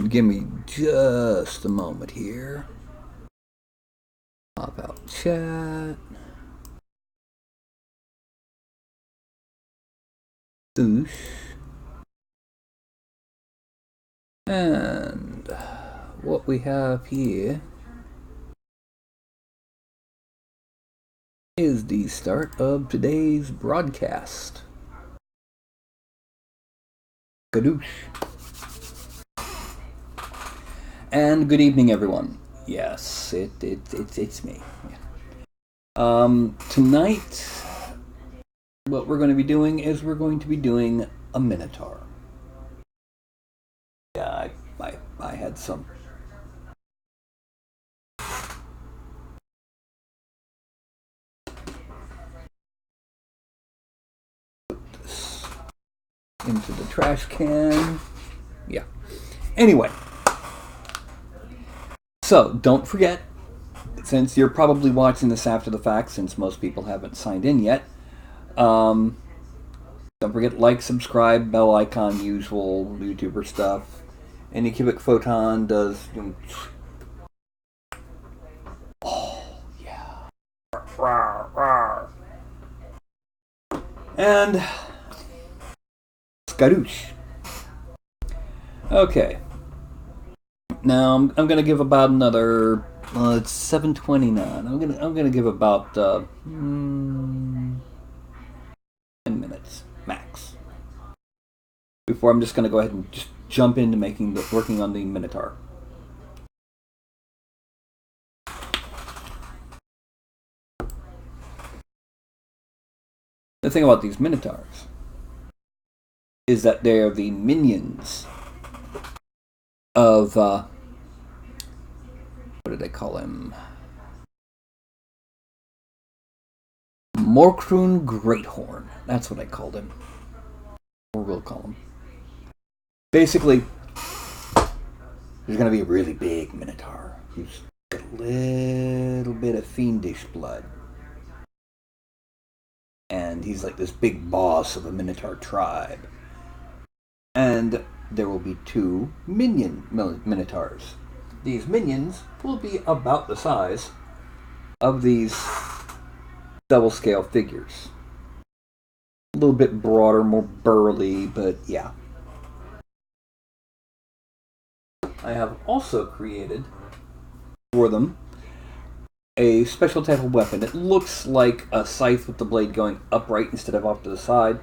Give me just a moment here. Pop out chat. Doosh. And what we have here is the start of today's broadcast. Kadoosh. And good evening, everyone. Yes, it's me. Yeah. Tonight, what we're going to be doing is we're going to be doing a Minotaur. Yeah, I had some. Put this into the trash can. Yeah. Anyway. So, don't forget, since you're probably watching this after the fact, since most people haven't signed in yet, don't forget like, subscribe, bell icon, usual YouTuber stuff. Any cubic photon does... Oh, yeah. And... Skadoosh. Okay. Now I'm gonna give about another. It's 7:29. I'm gonna give about 10 minutes max before I'm just gonna go ahead and just jump into working on the Minotaur. The thing about these Minotaurs is that they are the minions of what did they call him? Morkrun Greathorn. That's what I called him. Or we'll call him. Basically, there's going to be a really big Minotaur who's got a little bit of fiendish blood. And he's like this big boss of a Minotaur tribe. And there will be 2 minion Minotaurs. These minions will be about the size of these double scale figures. A little bit broader, more burly, but yeah. I have also created for them a special type of weapon. It looks like a scythe with the blade going upright instead of off to the side.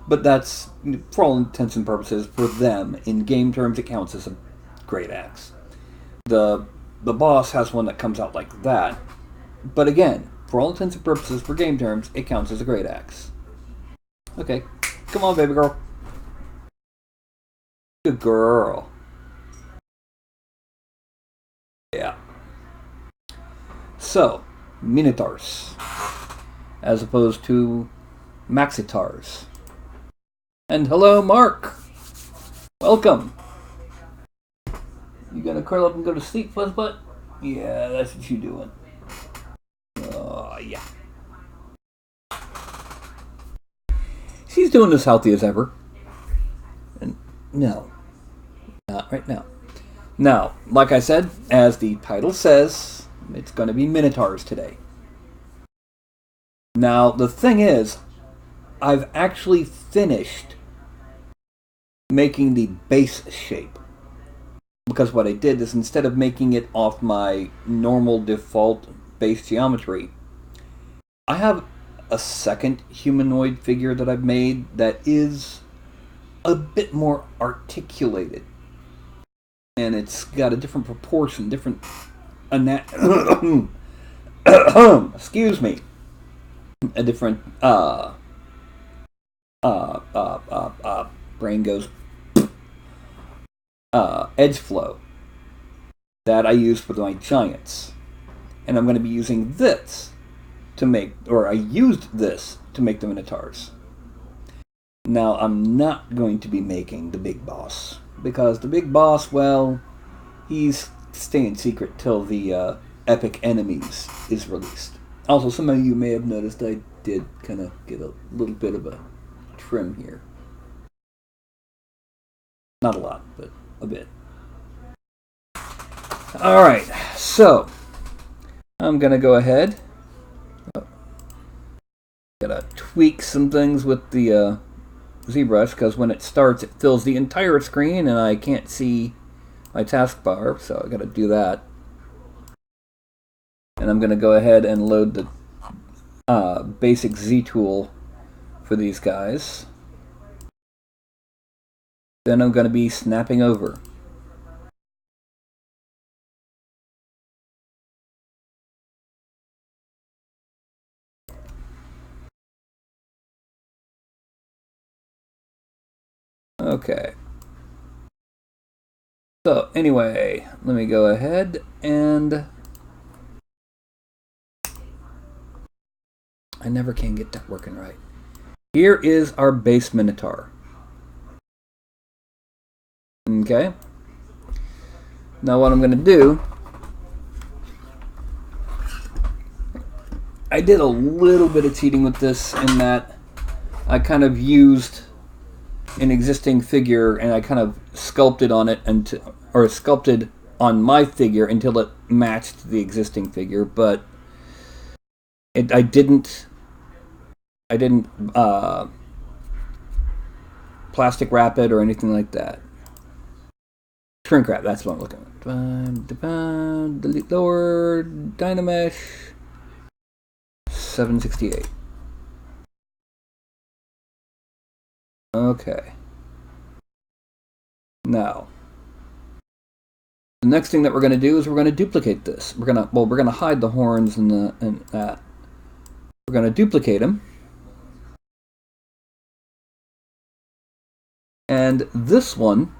But that's, for all intents and purposes, for them, in game terms, it counts as a great axe. The boss has one that comes out like that. But again, for all intents and purposes, for game terms, it counts as a great axe. Okay, come on, baby girl. Good girl. Yeah. So, Minotaurs, as opposed to Maxitars. And hello, Mark. Welcome. You gonna curl up and go to sleep, Fuzzbutt? Yeah, that's what you doing. Oh, yeah. She's doing as healthy as ever. And no, not right now. Now, like I said, as the title says, it's gonna be Minotaurs today. Now, the thing is, I've actually finished making the base shape. Because what I did is, instead of making it off my normal default base geometry, I have a second humanoid figure that I've made that is a bit more articulated. And it's got a different proportion, different... excuse me. A different... brain goes... edge flow that I use for my giants. And I'm going to be using this to make, or I used this to make the Minotaurs. Now, I'm not going to be making the big boss, because the big boss, well, he's staying secret till the Epic Enemies is released. Also, some of you may have noticed I did kind of get a little bit of a trim here. Not a lot, but a bit. Alright, so I'm going to go ahead. Gotta tweak some things with the ZBrush, because when it starts it fills the entire screen and I can't see my taskbar, so I gotta do that. And I'm gonna go ahead and load the basic Z tool for these guys. Then I'm gonna be snapping over. Okay. So anyway, let me go ahead and I never can get that working right. Here is our base Minotaur. Okay. Now what I'm going to do, I did a little bit of cheating with this in that I kind of used an existing figure and I kind of sculpted on it or sculpted on my figure until it matched the existing figure, but I didn't plastic wrap it or anything like that. Shrink wrap, that's what I'm looking at. Delete lower, Dynamesh, 768. Okay. Now, the next thing that we're going to do is we're going to duplicate this. We're going to hide the horns and that. We're going to duplicate them. And this one,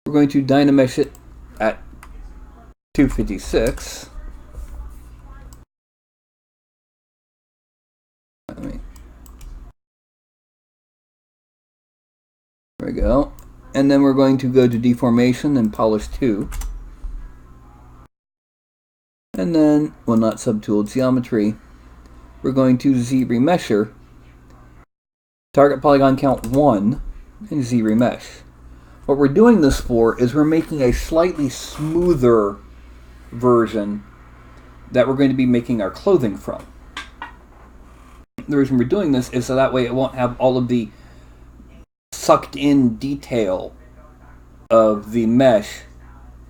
we're going to Dynamesh it at 256. There we go. And then we're going to go to deformation and polish 2. And then, well, not subtool, geometry. We're going to Z remesher, target polygon count 1, and Z remesh. What we're doing this for is we're making a slightly smoother version that we're going to be making our clothing from. The reason we're doing this is so that way it won't have all of the sucked in detail of the mesh,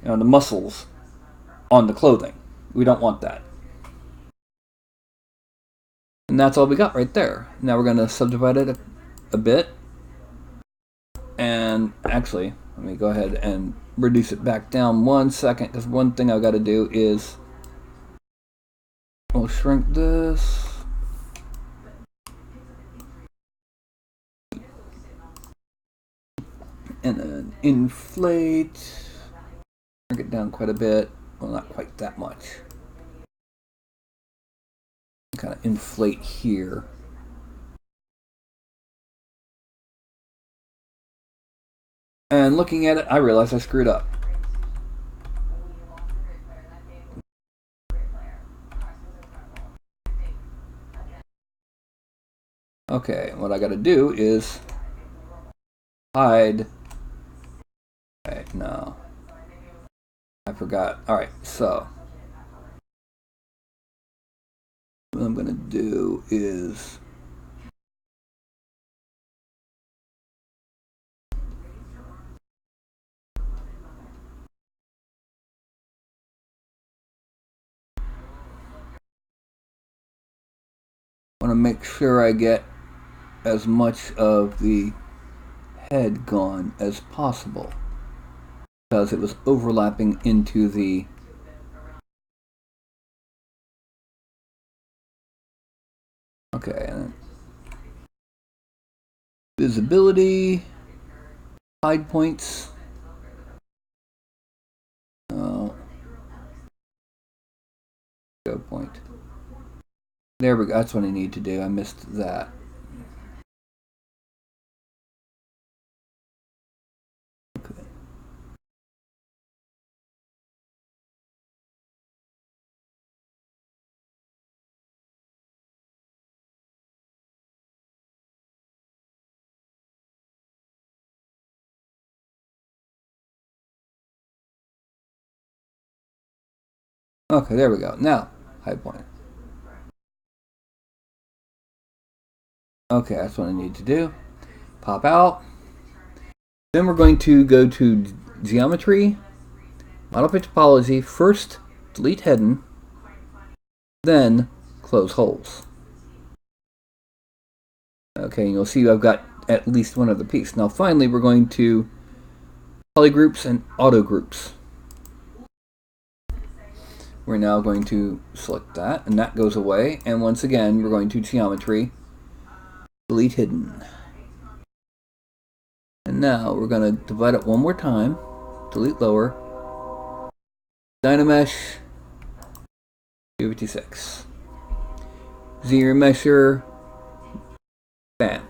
the muscles on the clothing. We don't want that. And that's all we got right there. Now we're going to subdivide it a bit. And actually, let me go ahead and reduce it back down 1 second, because one thing I've got to do is we'll shrink this. And then inflate. Bring it down quite a bit. Well, not quite that much. Kind of inflate here. And looking at it, I realized I screwed up. Okay, what I gotta do is hide. Okay, no. I forgot. Alright, so what I'm gonna do is I want to make sure I get as much of the head gone as possible, because it was overlapping into the and visibility, hide points. Go point. There we go. That's what I need to do. I missed that. Okay, there we go. Now, high point. Okay, that's what I need to do. Pop out. Then we're going to go to Geometry, Model Pitch Topology. First, delete hidden, then close holes. Okay, you'll see I've got at least one other piece. Now finally we're going to polygroups and auto groups. We're now going to select that, and that goes away. And once again, we're going to Geometry, delete hidden. And now we're going to divide it one more time, delete lower, Dynamesh, 256. Zero Mesher, bam.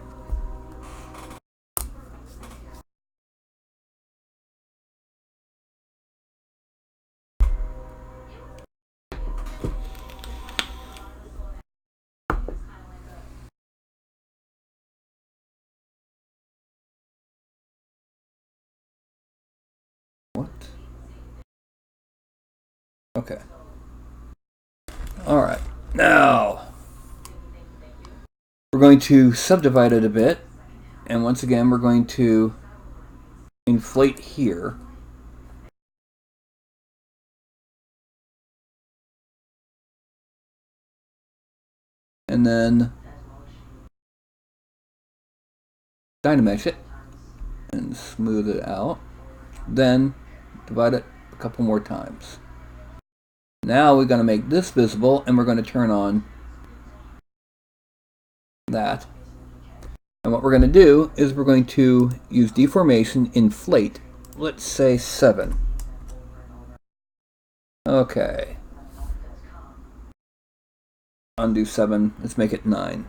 What? Okay. Alright. Now, we're going to subdivide it a bit. And once again, we're going to inflate here. And then Dynamesh it and smooth it out. Then divide it a couple more times. Now we're going to make this visible, and we're going to turn on that. And what we're going to do is we're going to use deformation, inflate, let's say 7. Okay. Undo 7, let's make it 9.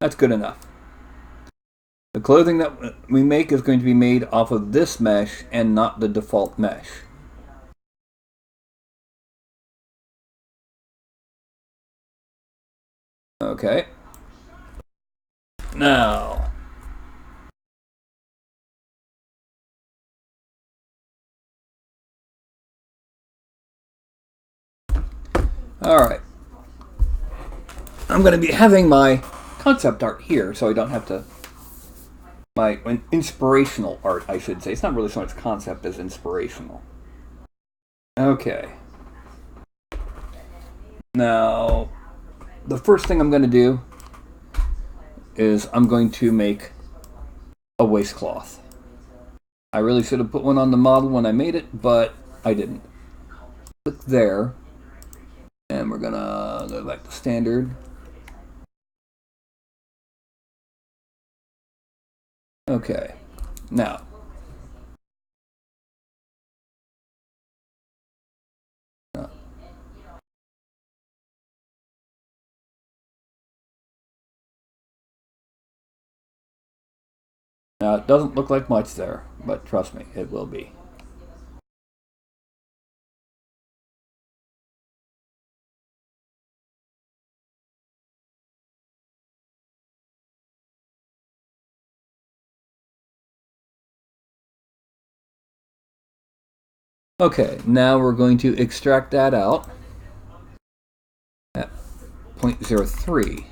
That's good enough. The clothing that we make is going to be made off of this mesh and not the default mesh. Okay. Now, alright. I'm going to be having my concept art here, so I don't have to... my inspirational art, I should say. It's not really so much concept as inspirational. Okay. Now, the first thing I'm going to do is I'm going to make a waistcloth. I really should have put one on the model when I made it, but I didn't. Click there, and we're going to go back to standard. Okay, now. Now, it doesn't look like much there, but trust me, it will be. Okay, now we're going to extract that out at 0.03.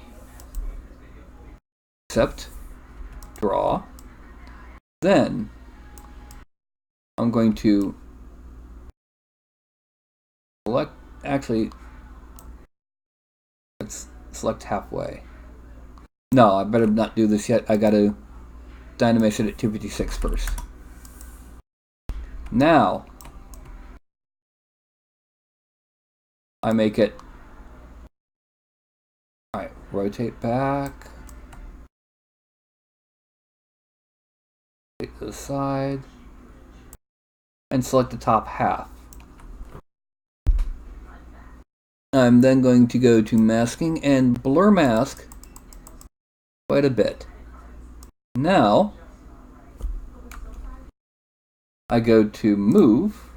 Accept, draw. Then I'm going to select, actually, let's select halfway. No, I better not do this yet. I gotta Dynamesh it at 256 first. Now, I make it, alright, rotate back, take to the side, and select the top half. I'm then going to go to masking and blur mask quite a bit. Now, I go to move,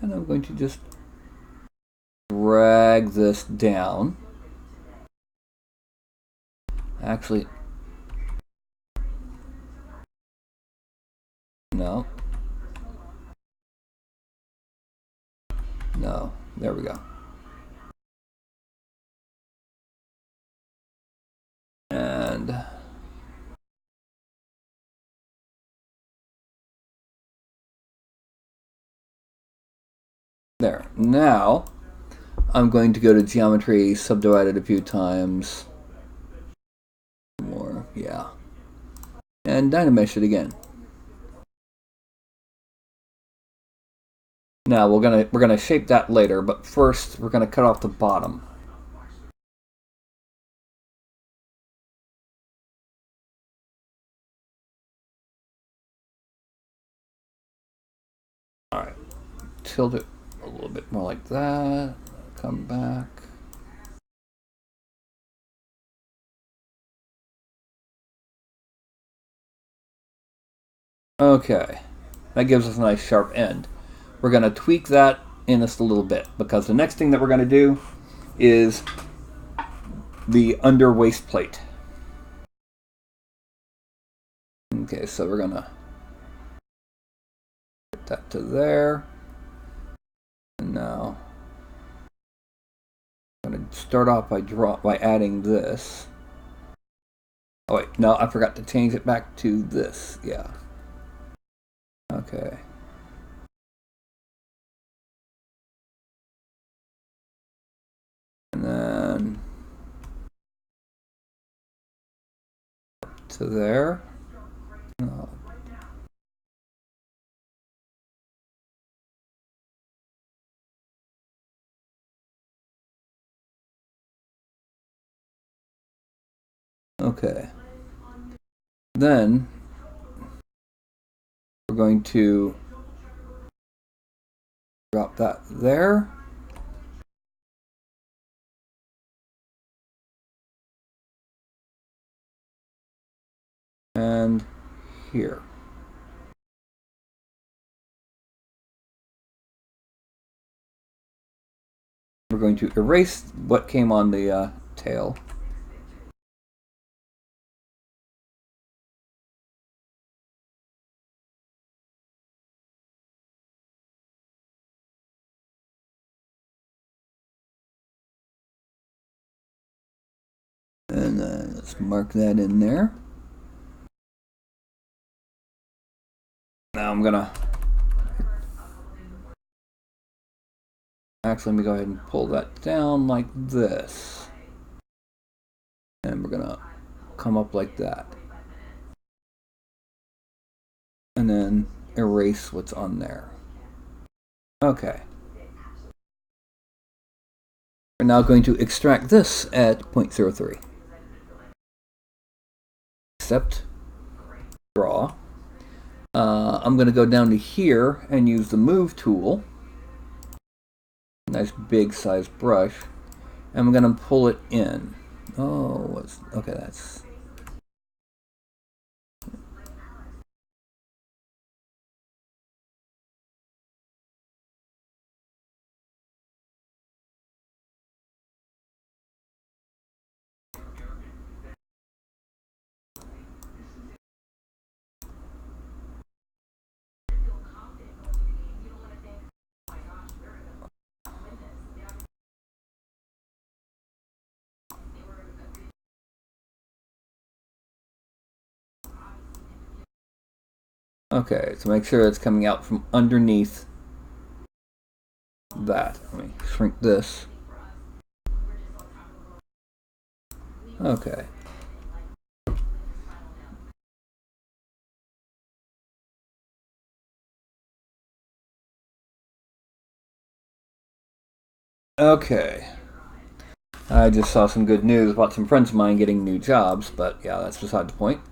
and I'm going to just drag this down. Actually, no. No, there we go. And there. Now, I'm going to go to geometry, subdivide it a few times. More, yeah. And dynamesh it again. Now we're gonna shape that later, but first we're gonna cut off the bottom. Alright. Tilt it a little bit more like that. Come back. Okay. That gives us a nice sharp end. We're going to tweak that in just a little bit, because the next thing that we're going to do is the under waist plate. Okay, so we're going to put that to there. And now I'm going to start off by adding this. Oh wait, no, I forgot to change it back to this. Yeah. Okay. And then to there. Oh. Okay. Then we're going to drop that there. And here. We're going to erase what came on the tail. And let's mark that in there. Now I'm gonna actually let me go ahead and pull that down like this. And we're gonna come up like that. And then erase what's on there. Okay. We're now going to extract this at 0.03. Accept, draw. I'm going to go down to here and use the move tool. Nice big size brush. And I'm going to pull it in. Oh, okay, that's... Okay, so make sure it's coming out from underneath that. Let me shrink this. Okay. Okay. I just saw some good news about some friends of mine getting new jobs, but yeah, that's beside the point.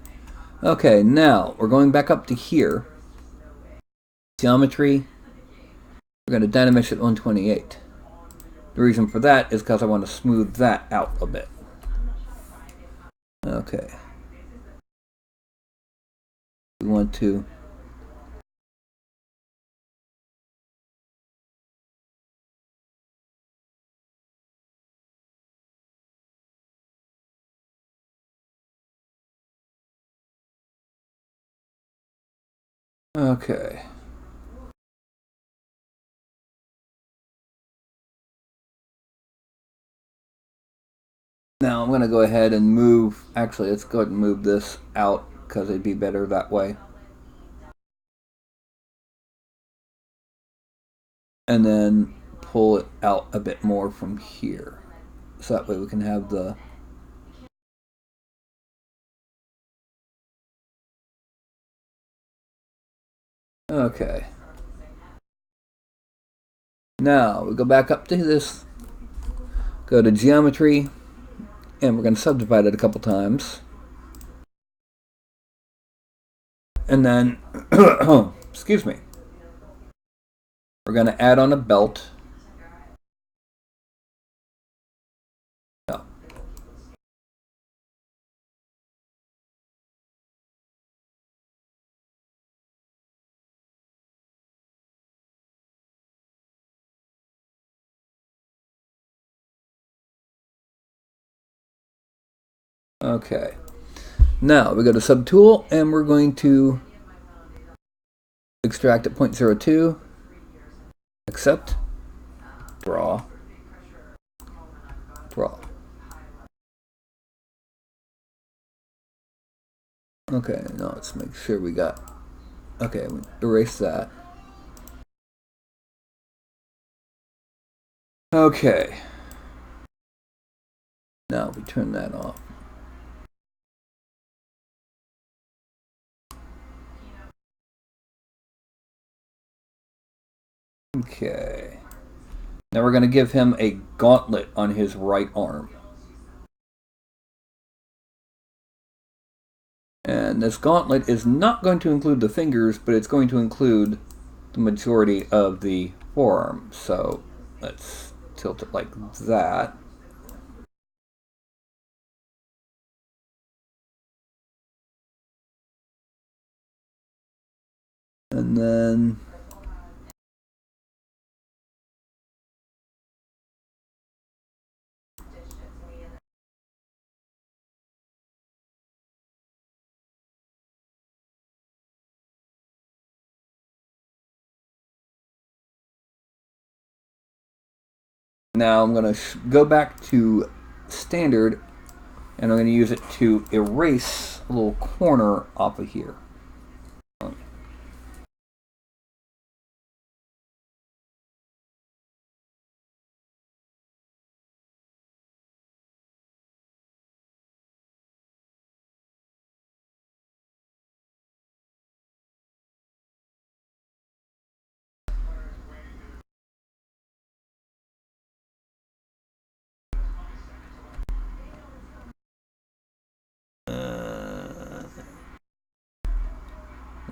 Okay, now we're going back up to here. Geometry. We're going to dynamesh at 128. The reason for that is because I want to smooth that out a bit. Okay. We want to... Okay. Now I'm going to go ahead and move, actually let's go ahead and move this out because it'd be better that way. And then pull it out a bit more from here. So that way we can have the... Okay. Now we go back up to this, go to geometry, and we're going to subdivide it a couple times. And then, excuse me, we're going to add on a belt. Oh. Okay. Now we go to subtool and we're going to extract at 0.02, accept, draw, draw. Okay, now let's make sure we got, okay, we erase that. Okay. Now we turn that off. Okay. Now we're going to give him a gauntlet on his right arm. And this gauntlet is not going to include the fingers, but it's going to include the majority of the forearm. So let's tilt it like that. And then now I'm going to go back to standard, and I'm going to use it to erase a little corner off of here.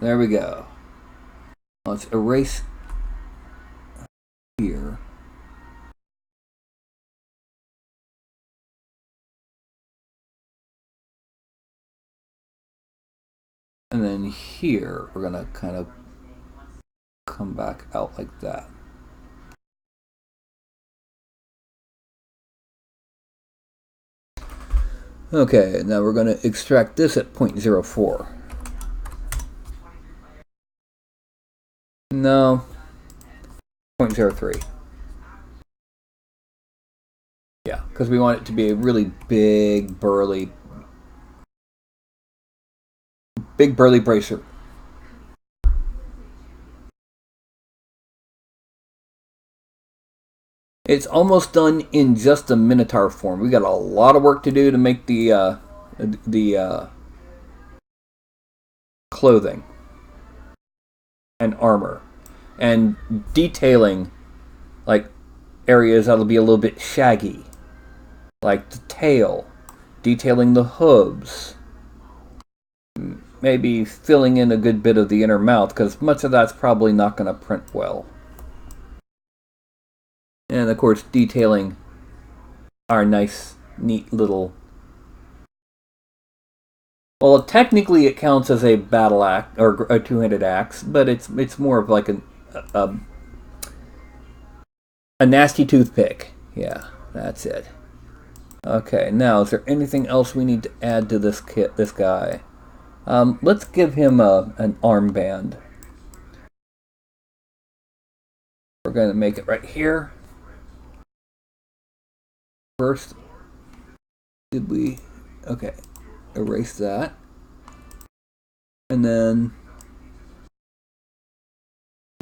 There we go. Let's erase here. And then here, we're going to kind of come back out like that. Okay, now we're going to extract this at 0.04. No, 0.03. Yeah, because we want it to be a really big burly bracer. It's almost done in just a Minotaur form. We got a lot of work to do to make the clothing and armor and detailing, like areas that'll be a little bit shaggy, like the tail, detailing the hooves, maybe filling in a good bit of the inner mouth, because much of that's probably not going to print well. And of course, detailing our nice, neat little... Well, technically it counts as a battle axe, or a two-handed axe, but it's more of like a nasty toothpick. Yeah, that's it. Okay, now is there anything else we need to add to this kit, this guy? Let's give him an armband. We're going to make it right here. First, Did we? Okay. Erase that. And then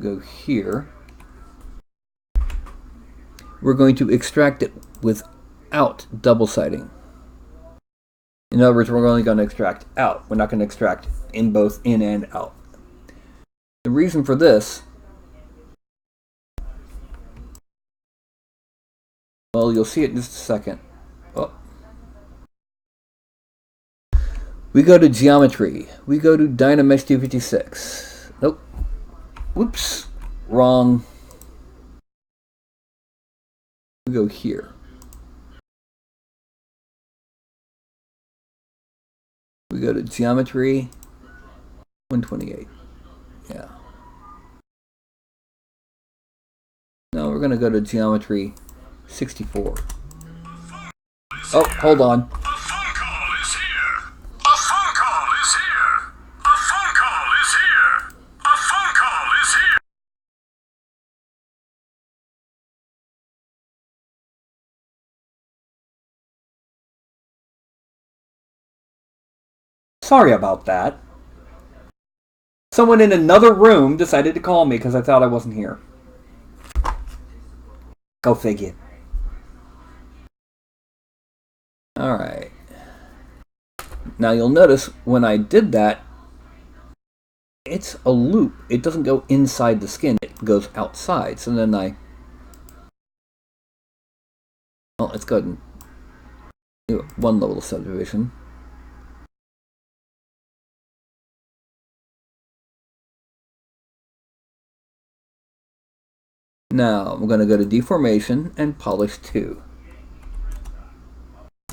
go here. We're going to extract it without double siding. In other words, we're only going to extract out. We're not going to extract in both in and out. The reason for this, well, you'll see it in just a second. Oh. We go to geometry. We go to Dynamesh 256. Nope. Whoops. Wrong. We go here. We go to geometry 128. Yeah. Now we're going to go to geometry 64. Oh, hold on. A phone call is here. A phone call is here. A phone call is here. A phone call is here. Sorry about that. Someone in another room decided to call me because I thought I wasn't here. Go figure. Alright. Now you'll notice when I did that, it's a loop. It doesn't go inside the skin, it goes outside. So then well, let's go ahead and do one level of subdivision. Now I'm going to go to deformation and polish 2.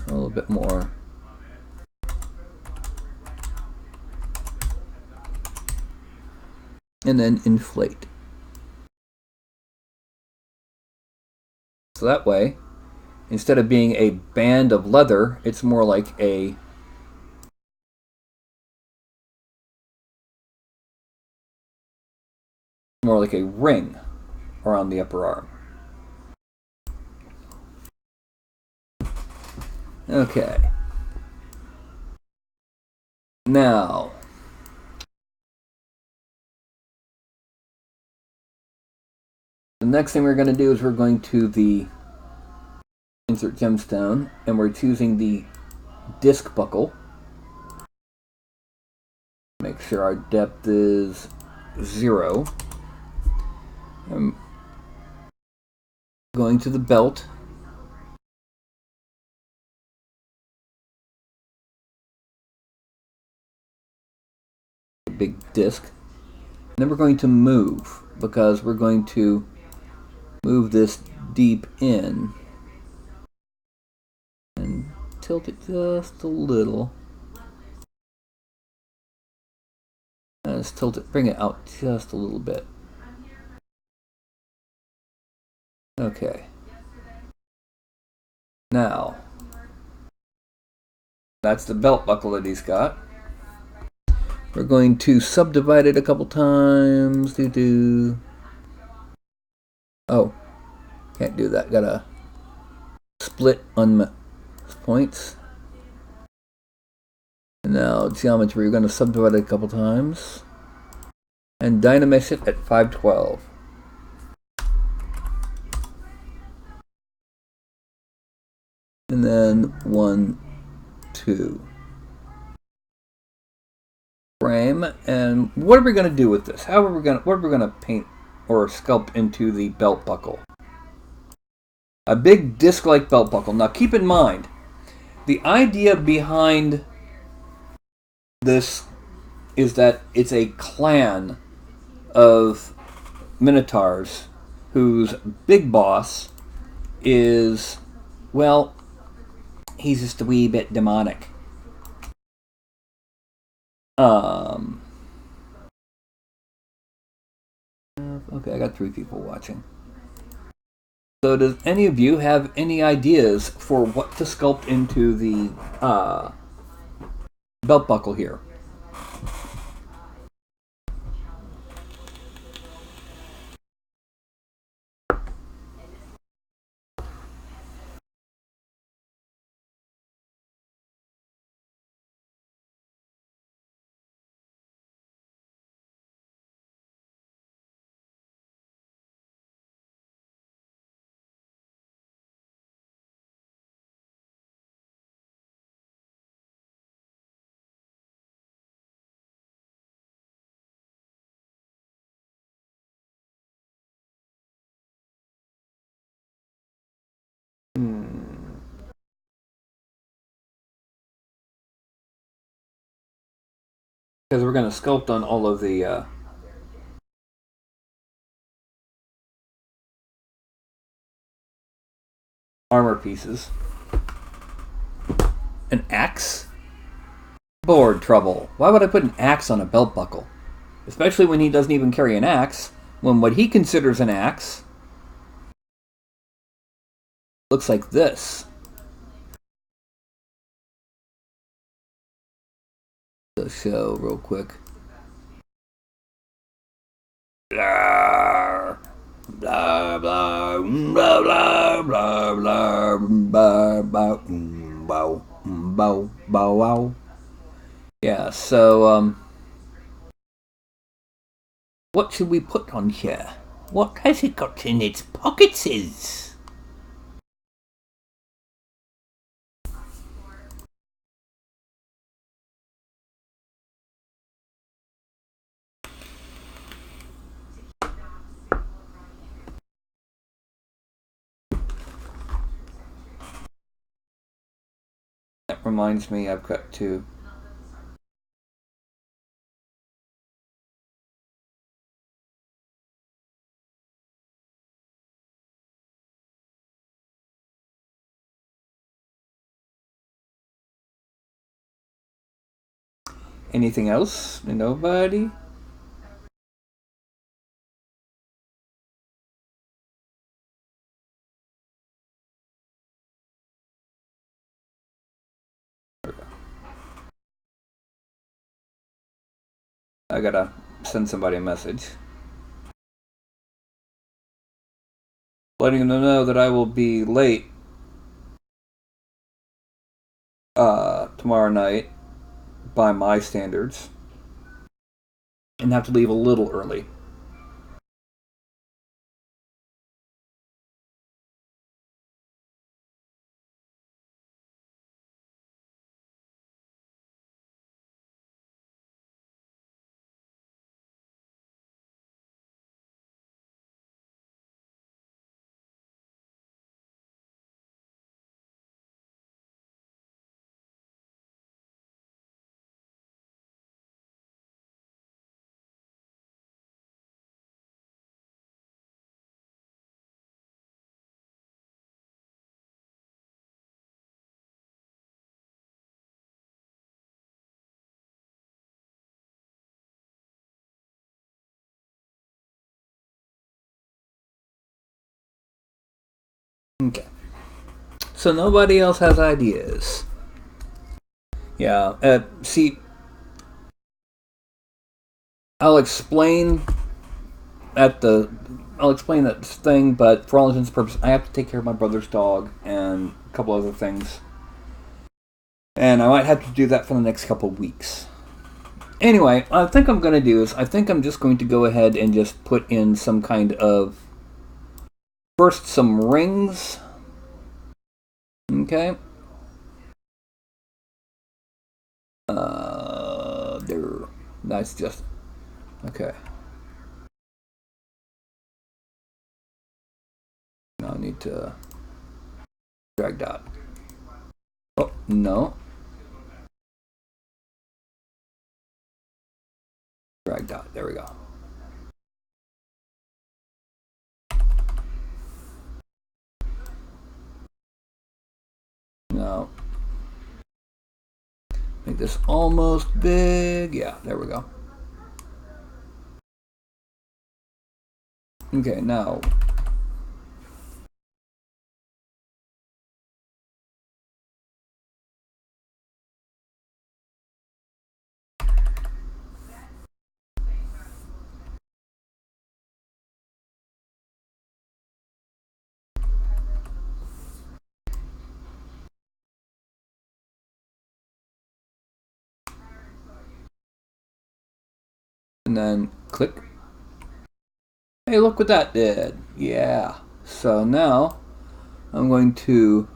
A little bit more. And then inflate. So that way, instead of being a band of leather, it's more like a ring around the upper arm. Okay. Now, the next thing we're going to do is we're going to the insert gemstone, and we're choosing the disc buckle. Make sure our depth is 0. I'm going to the belt. Big disc. And then we're going to move, because we're going to move this deep in and tilt it just a little. And let's tilt it, bring it out just a little bit. Okay. Now, that's the belt buckle that he's got. We're going to subdivide it a couple times. Oh, can't do that. Gotta split on points. And now geometry, we're going to subdivide it a couple times. And Dynamesh it at 512. And then 1, 2. Frame. And what are we going to do with this? What are we going to paint or sculpt into the belt buckle? A big disc-like belt buckle. Now keep in mind, the idea behind this is that it's a clan of Minotaurs whose big boss is, well, he's just a wee bit demonic. Okay, I got 3 people watching. So does any of you have any ideas for what to sculpt into the belt buckle here? Because we're going to sculpt on all of the armor pieces. An axe? Board trouble. Why would I put an axe on a belt buckle? Especially when he doesn't even carry an axe. When what he considers an axe looks like this. The show real quick. Blah blah blah blah blah blah blah blah bow bow bow wow. Yeah, so what should we put on here? What has it got in its pockets? That reminds me, I've got to. Anything else? Nobody? I gotta send somebody a message. Letting them know that I will be late tomorrow night by my standards. And have to leave a little early. Okay. So nobody else has ideas. Yeah, see, I'll explain I'll explain that thing, but for all intents and purposes, I have to take care of my brother's dog and a couple other things. And I might have to do that for the next couple of weeks. Anyway, I think I'm going to do is, I think I'm just going to go ahead and just put in some kind of, first some rings. Okay. There. That's just, okay. Now I need to drag dot. Oh, no. Drag dot. There we go. Now, make this almost big. Yeah, there we go. Okay, now. And then click. Hey, look what that did. Yeah. So now I'm going to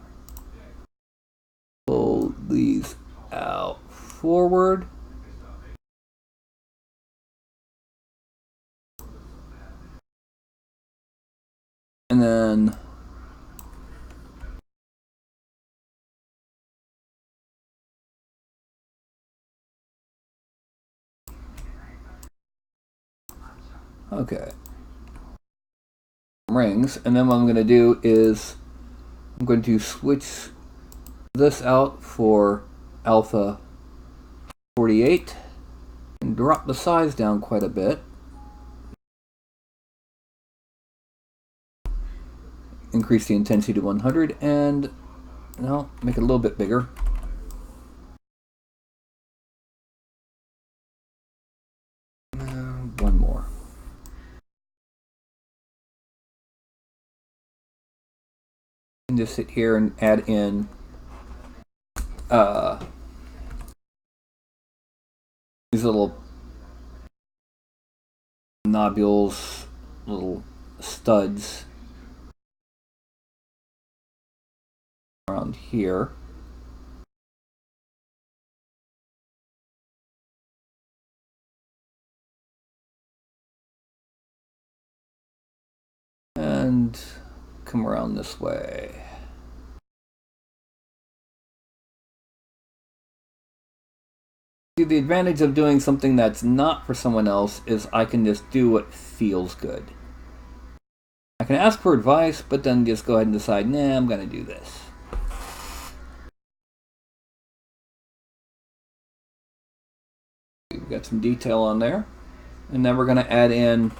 pull these out forward. And then Okay. Rings, and then what I'm going to do is I'm going to switch this out for alpha 48 and drop the size down quite a bit. Increase the intensity to 100 and no, make it a little bit bigger. One more. And just sit here and add in these little nodules, little studs around here. And come around this way. See, the advantage of doing something that's not for someone else is I can just do what feels good. I can ask for advice, but then just go ahead and decide, nah, I'm going to do this. We've got some detail on there. And then we're going to add in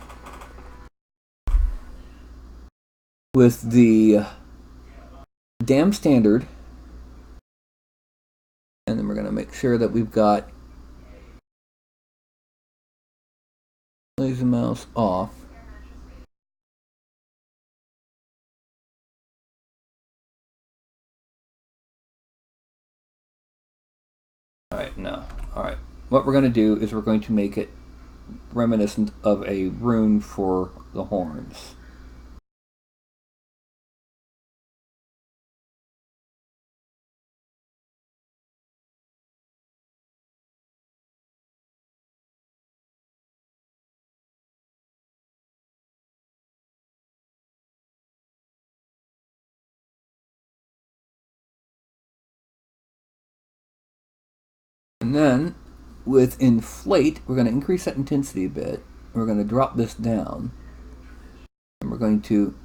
with the dam standard. And then we're going to make sure that we've got laser mouse off. Alright, no. Alright. What we're going to do is we're going to make it reminiscent of a rune for the horns. And then with inflate, we're going to increase that intensity a bit. We're going to drop this down. And we're going to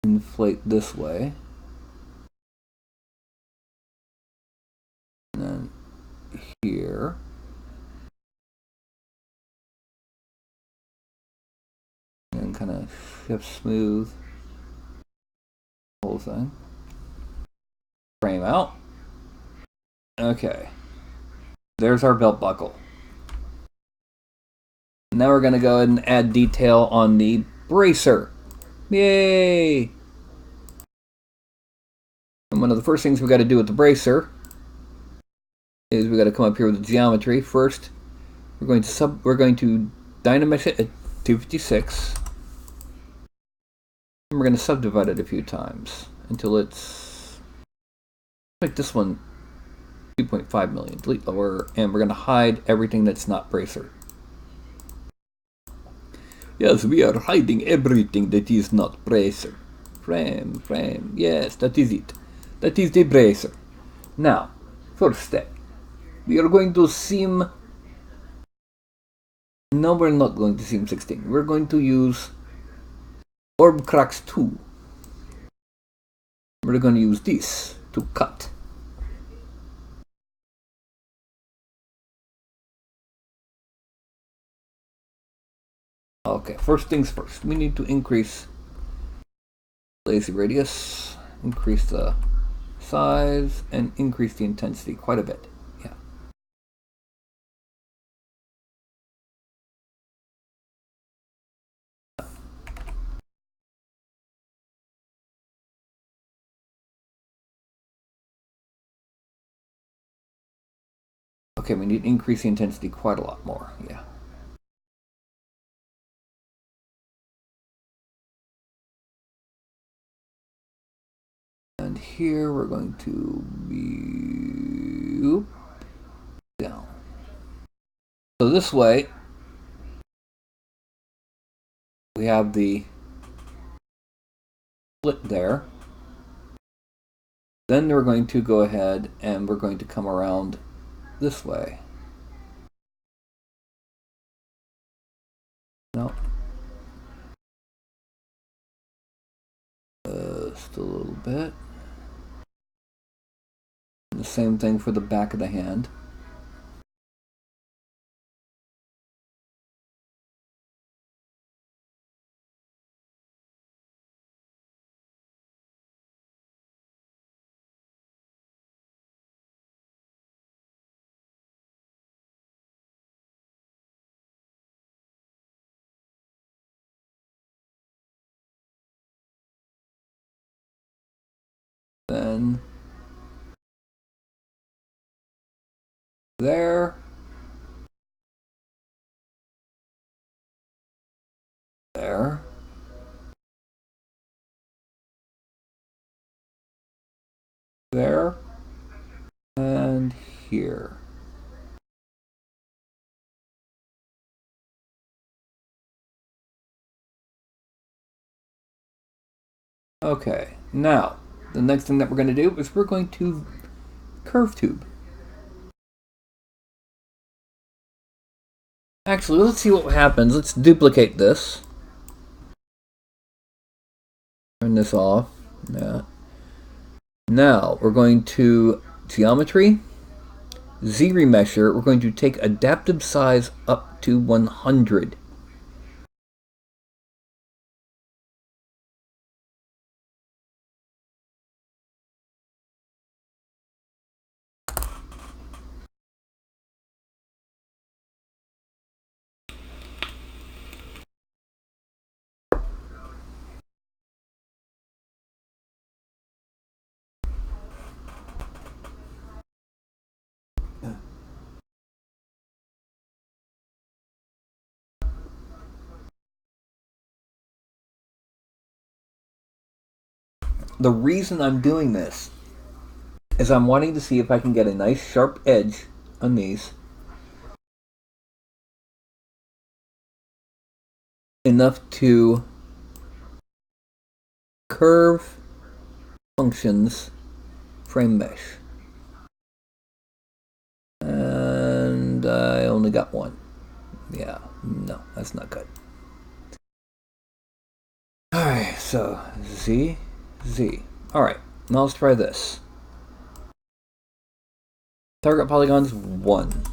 inflate this way. And then here. And kind of shift smooth the whole thing. Frame out. Okay. There's our belt buckle. Now we're going to go ahead and add detail on the bracer. Yay! And one of the first things we got to do with the bracer is we got to come up here with the geometry. First, we're going to dynamesh it at 256. And we're going to subdivide it a few times until it's like this one 2.5 million. Delete lower, and we're going to hide everything that's not bracer. Yes, we are hiding everything that is not bracer. Frame. Yes, that is it. That is the bracer. Now, first step. We are going to seam... No, we're not going to seam 16. We're going to use Orb Cracks 2. We're going to use this to cut. Okay, first things first. We need to increase lazy radius, increase the size, and increase the intensity quite a bit. Yeah. Okay, we need to increase the intensity quite a lot more. Yeah. And here we're going to be down. So this way, we have the split there. Then we're going to go ahead and we're going to come around this way. just a little bit. The same thing for the back of the hand. Then there. There. There. And here. Okay, now the next thing that we're going to do is we're going to curve tube. Actually, let's see what happens. Let's duplicate this. Turn this off. Yeah. Now we're going to geometry, Z remesher. We're going to take adaptive size up to 100. The reason I'm doing this is I'm wanting to see if I can get a nice sharp edge on these. Enough to curve functions frame mesh. And I only got one. Yeah, no, that's not good. Alright, so Z, Z. Alright, now let's try this. Target polygons 1.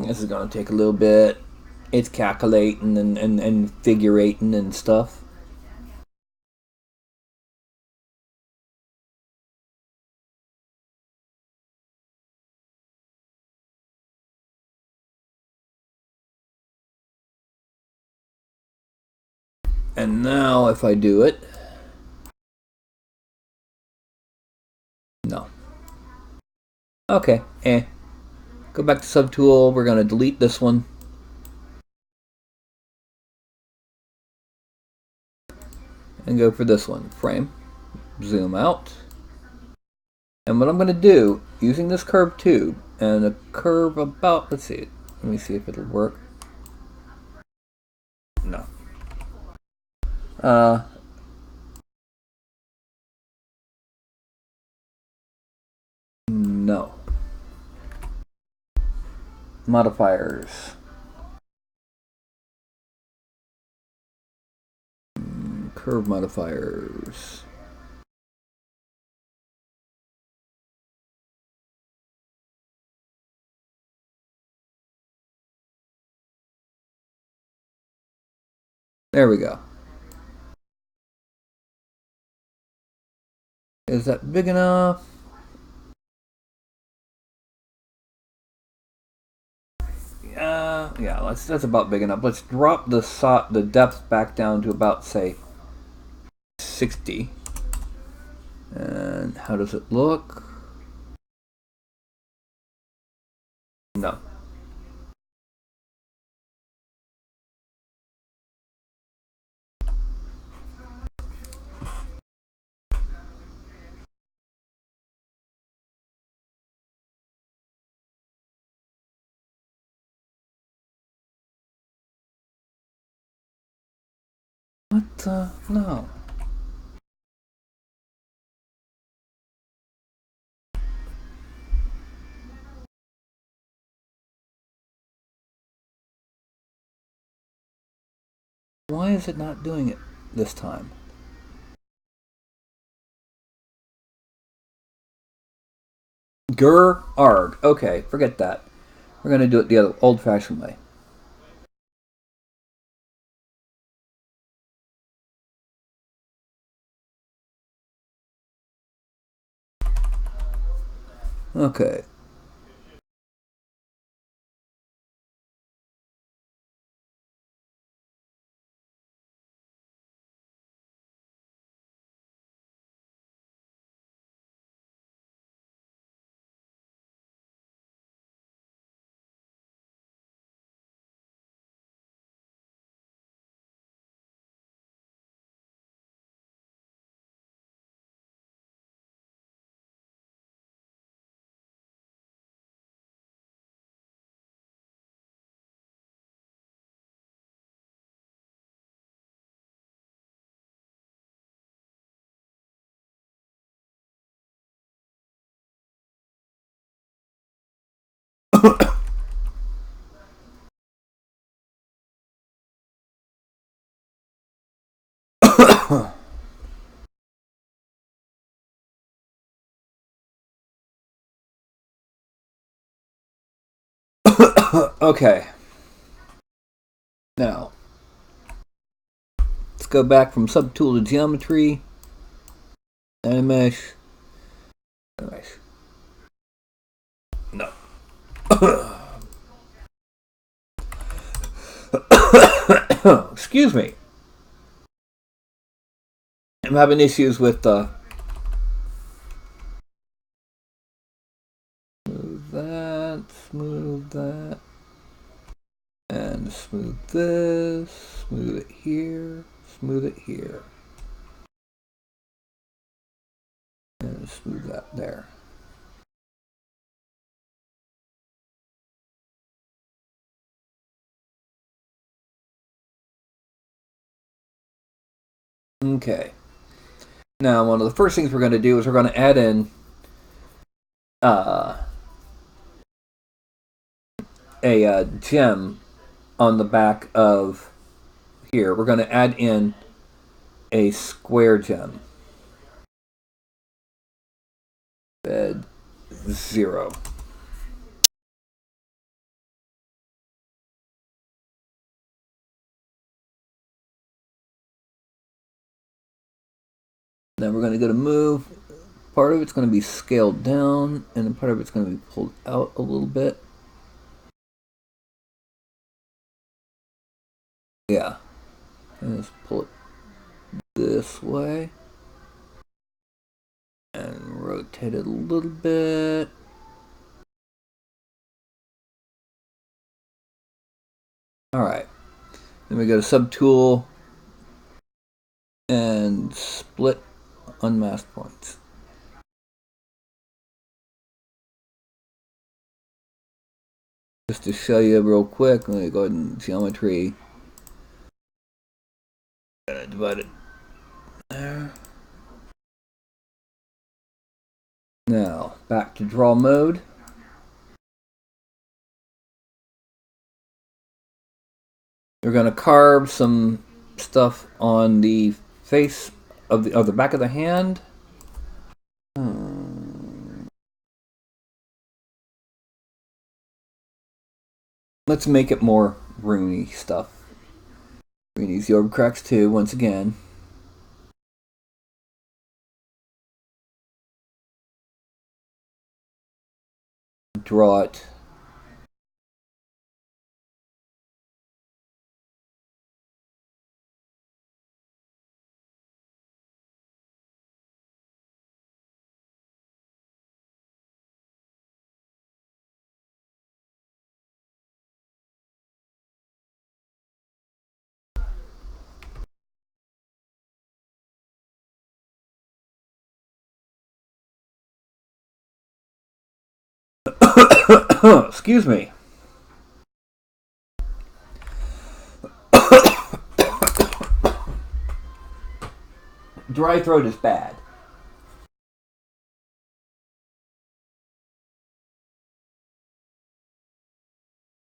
This is gonna take a little bit. It's calculating and figurating and stuff. And now if I do it, no. Okay, Go back to subtool, we're gonna delete this one. And go for this one, frame. Zoom out. And what I'm gonna do, using this curve tube, and a curve about, let's see, let me see if it'll work. No. No. Modifiers. Curve modifiers. There we go. Is that big enough? Yeah, that's about big enough. Let's drop the depth back down to about, say, 60. And how does it look? No. What the? No. Why is it not doing it this time? Arg. Okay, forget that. We're going to do it the other old-fashioned way. Okay. Okay. Now, let's go back from subtool to geometry. Animesh. No. Excuse me. I'm having issues with smooth that, and smooth this, smooth it here, and smooth that there. Okay. Now, one of the first things we're going to do is we're going to add in a gem on the back of here. We're going to add in a square gem. Bed 0. Then we're going to go to move. Part of it's going to be scaled down, and then part of it's going to be pulled out a little bit. Yeah. And let's pull it this way. And rotate it a little bit. Alright. Then we go to subtool and split unmasked points. Just to show you real quick, let me go ahead and geometry. Divide it there. Now, back to draw mode. We're going to carve some stuff on the face of the back of the hand. Let's make it more roomy stuff. Roonie's the orb cracks too, once again. Draw it. Excuse me. Dry throat is bad.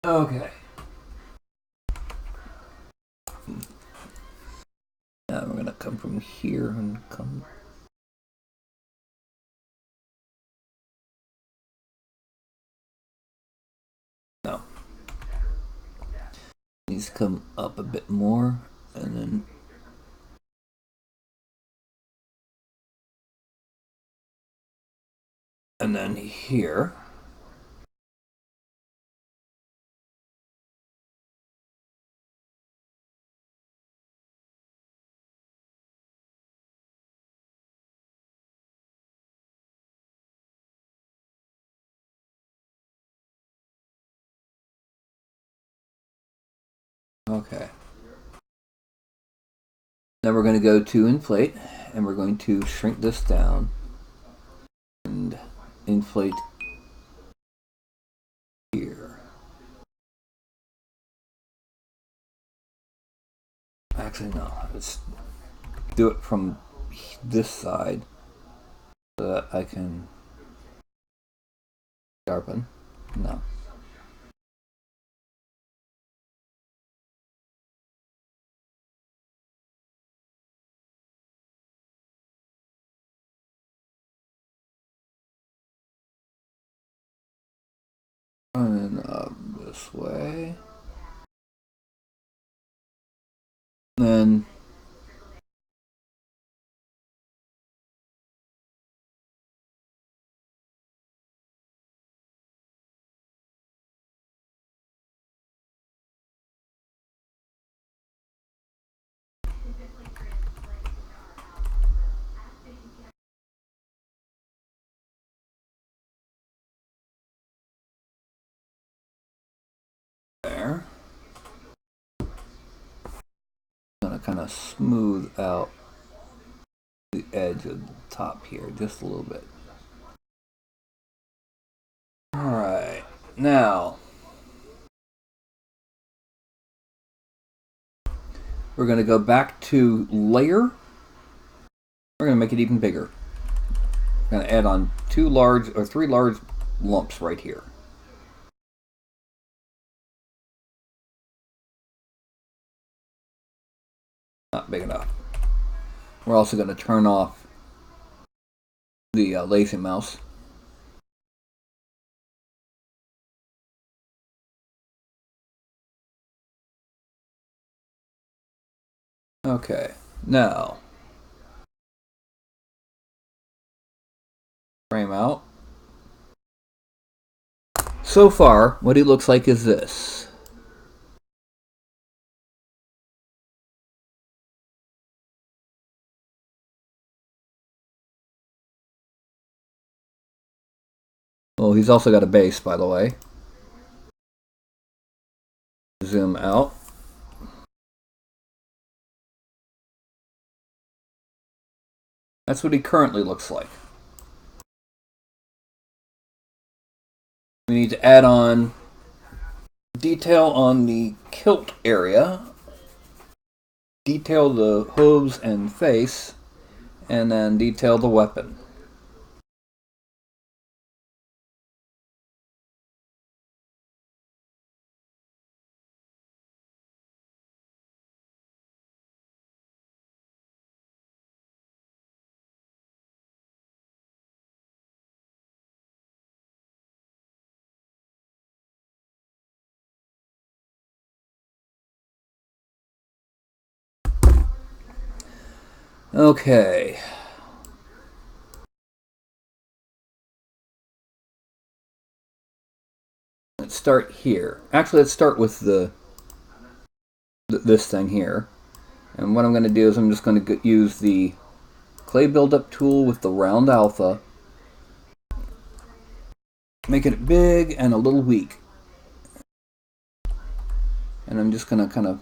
Okay. Now we're gonna come from here and come. No. Needs to come up a bit more, and then. And then here. Okay. Now we're going to go to inflate, and we're going to shrink this down and inflate here. Actually, no. Let's do it from this side so that I can sharpen. No. And up this way. Then there. I'm gonna kind of smooth out the edge of the top here just a little bit. Alright, now we're going to go back to layer. We're going to make it even bigger. We're going to add on 3 large lumps right here. Not big enough. We're also going to turn off the lazy mouse. Okay, now frame out. So far, what he looks like is this. Oh, he's also got a base, by the way. Zoom out. That's what he currently looks like. We need to add on detail on the kilt area, detail the hooves and face, and then detail the weapon. Okay. Let's start here. Actually, let's start with this thing here. And what I'm going to do is I'm just going to use the clay buildup tool with the round alpha, making it big and a little weak. And I'm just going to kind of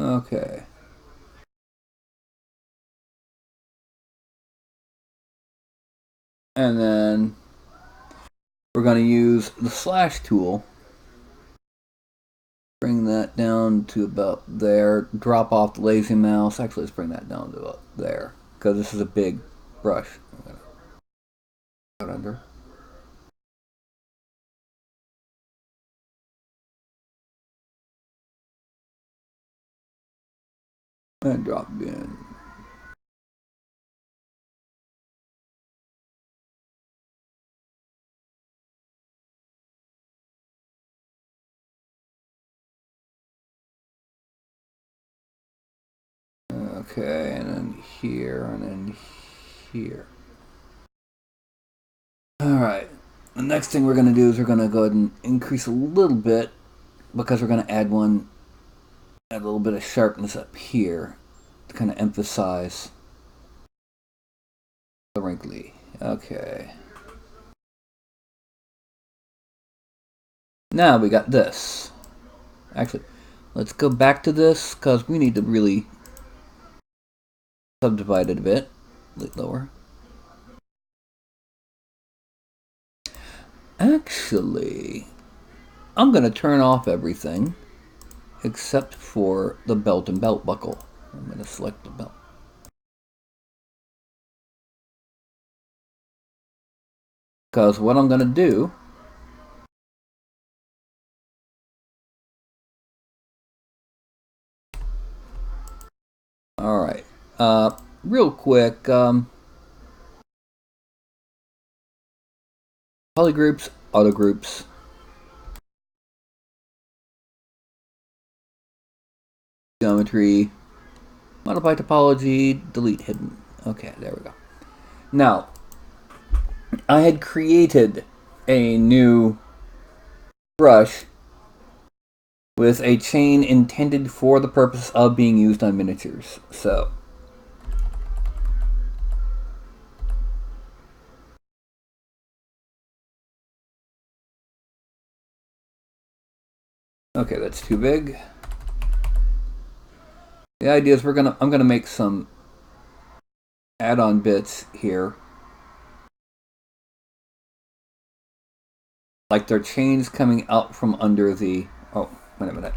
Okay. And then we're going to use the slash tool. Bring that down to about there. Drop off the lazy mouse. Actually, let's bring that down to about there. Because this is a big brush. I'm going to put under. And drop in. Okay, and then here, and then here. Alright, the next thing we're going to do is we're going to go ahead and increase a little bit, because we're going to add a little bit of sharpness up here to kind of emphasize the wrinkly. Okay. Now we got this. Actually, let's go back to this, because we need to really subdivide it a bit. Lower. Actually, I'm going to turn off everything except for the belt and belt buckle. I'm going to select the belt. Because what I'm going to do alright, real quick, polygroups, autogroups, geometry, modify topology, delete hidden. Okay, there we go. Now, I had created a new brush with a chain intended for the purpose of being used on miniatures. So, okay, that's too big. The idea is I'm gonna make some add-on bits here. Like they're chains coming out from under the... Oh, wait a minute.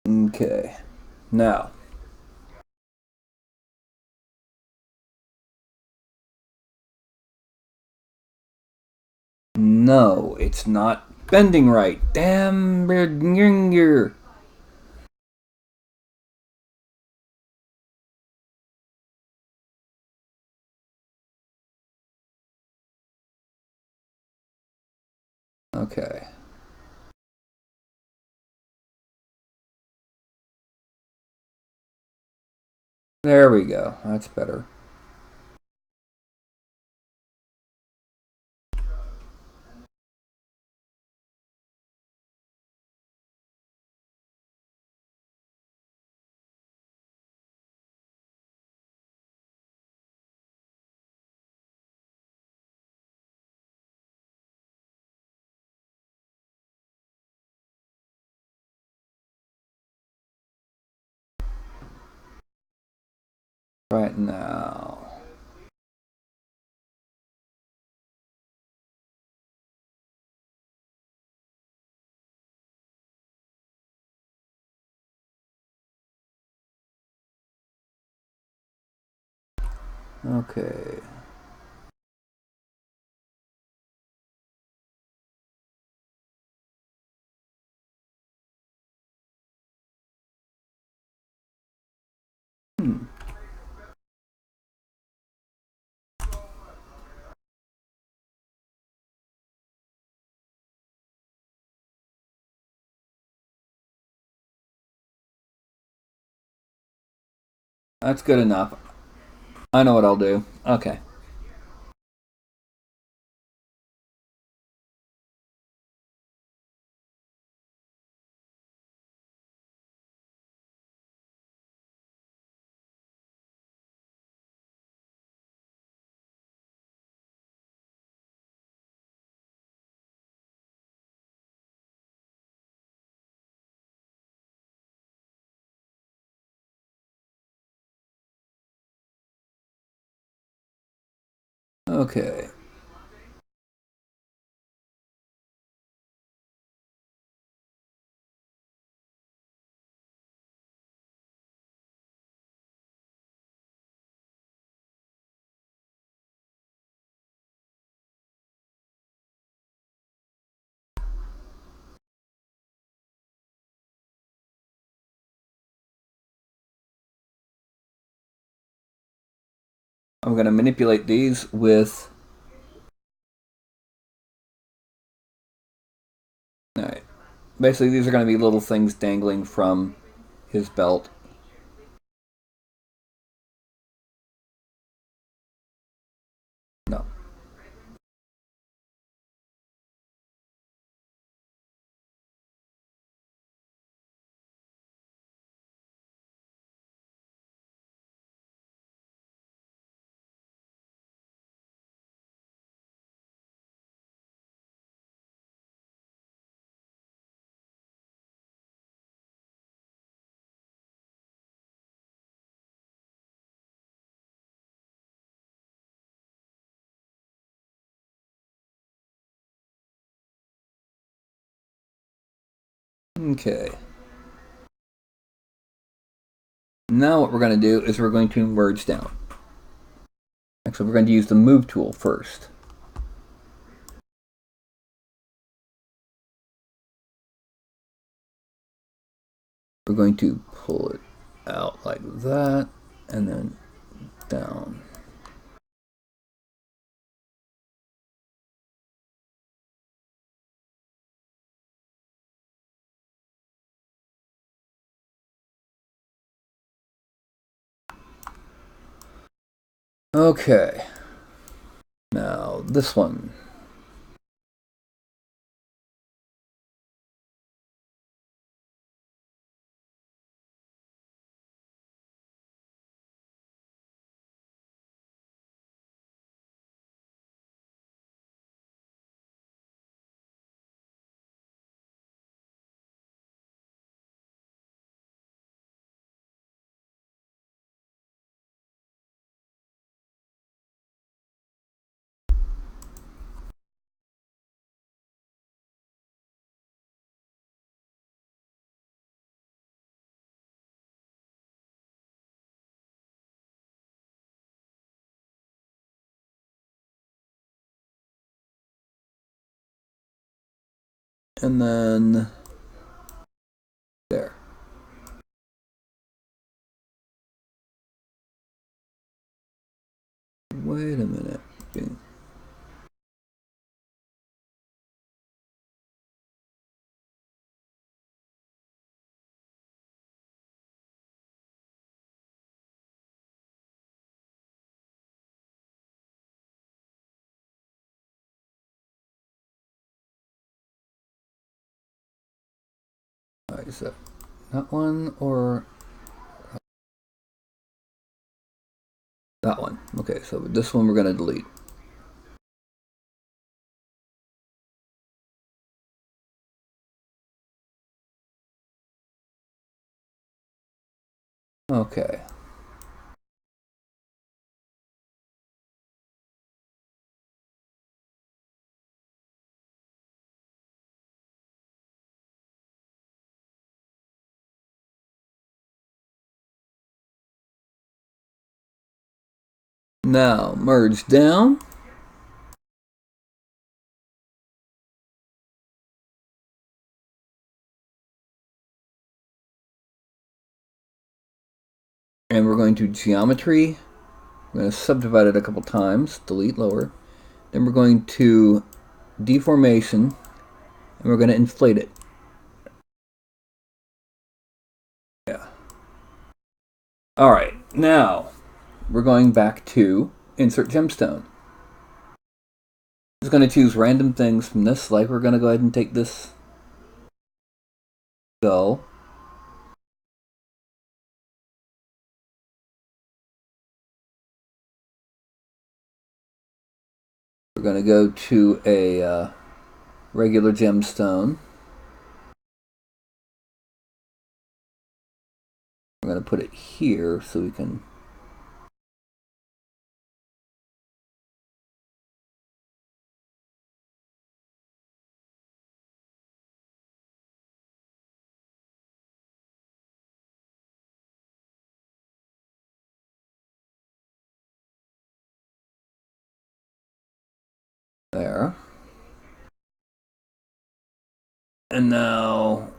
Okay, now no, it's not bending right. Damn. Okay. There we go. That's better. Right now. Okay. Hmm. That's good enough. I know what I'll do. Okay. Okay. I'm going to manipulate these with... Alright. Basically, these are going to be little things dangling from his belt. No. Okay. Now what we're going to do is we're going to merge down. Actually, we're going to use the move tool first. We're going to pull it out like that, and then down. Okay. Now, this one. And then there. Wait a minute. Alright, is that one or that one? Okay, so this one we're going to delete. Okay. Now, merge down. And we're going to geometry. We're going to subdivide it a couple times. Delete lower. Then we're going to deformation. And we're going to inflate it. Yeah. Alright, now we're going back to insert gemstone. I'm just going to choose random things from this. Like we're going to go ahead and take this skull. We're going to go to a regular gemstone. We're going to put it here so we can There. And now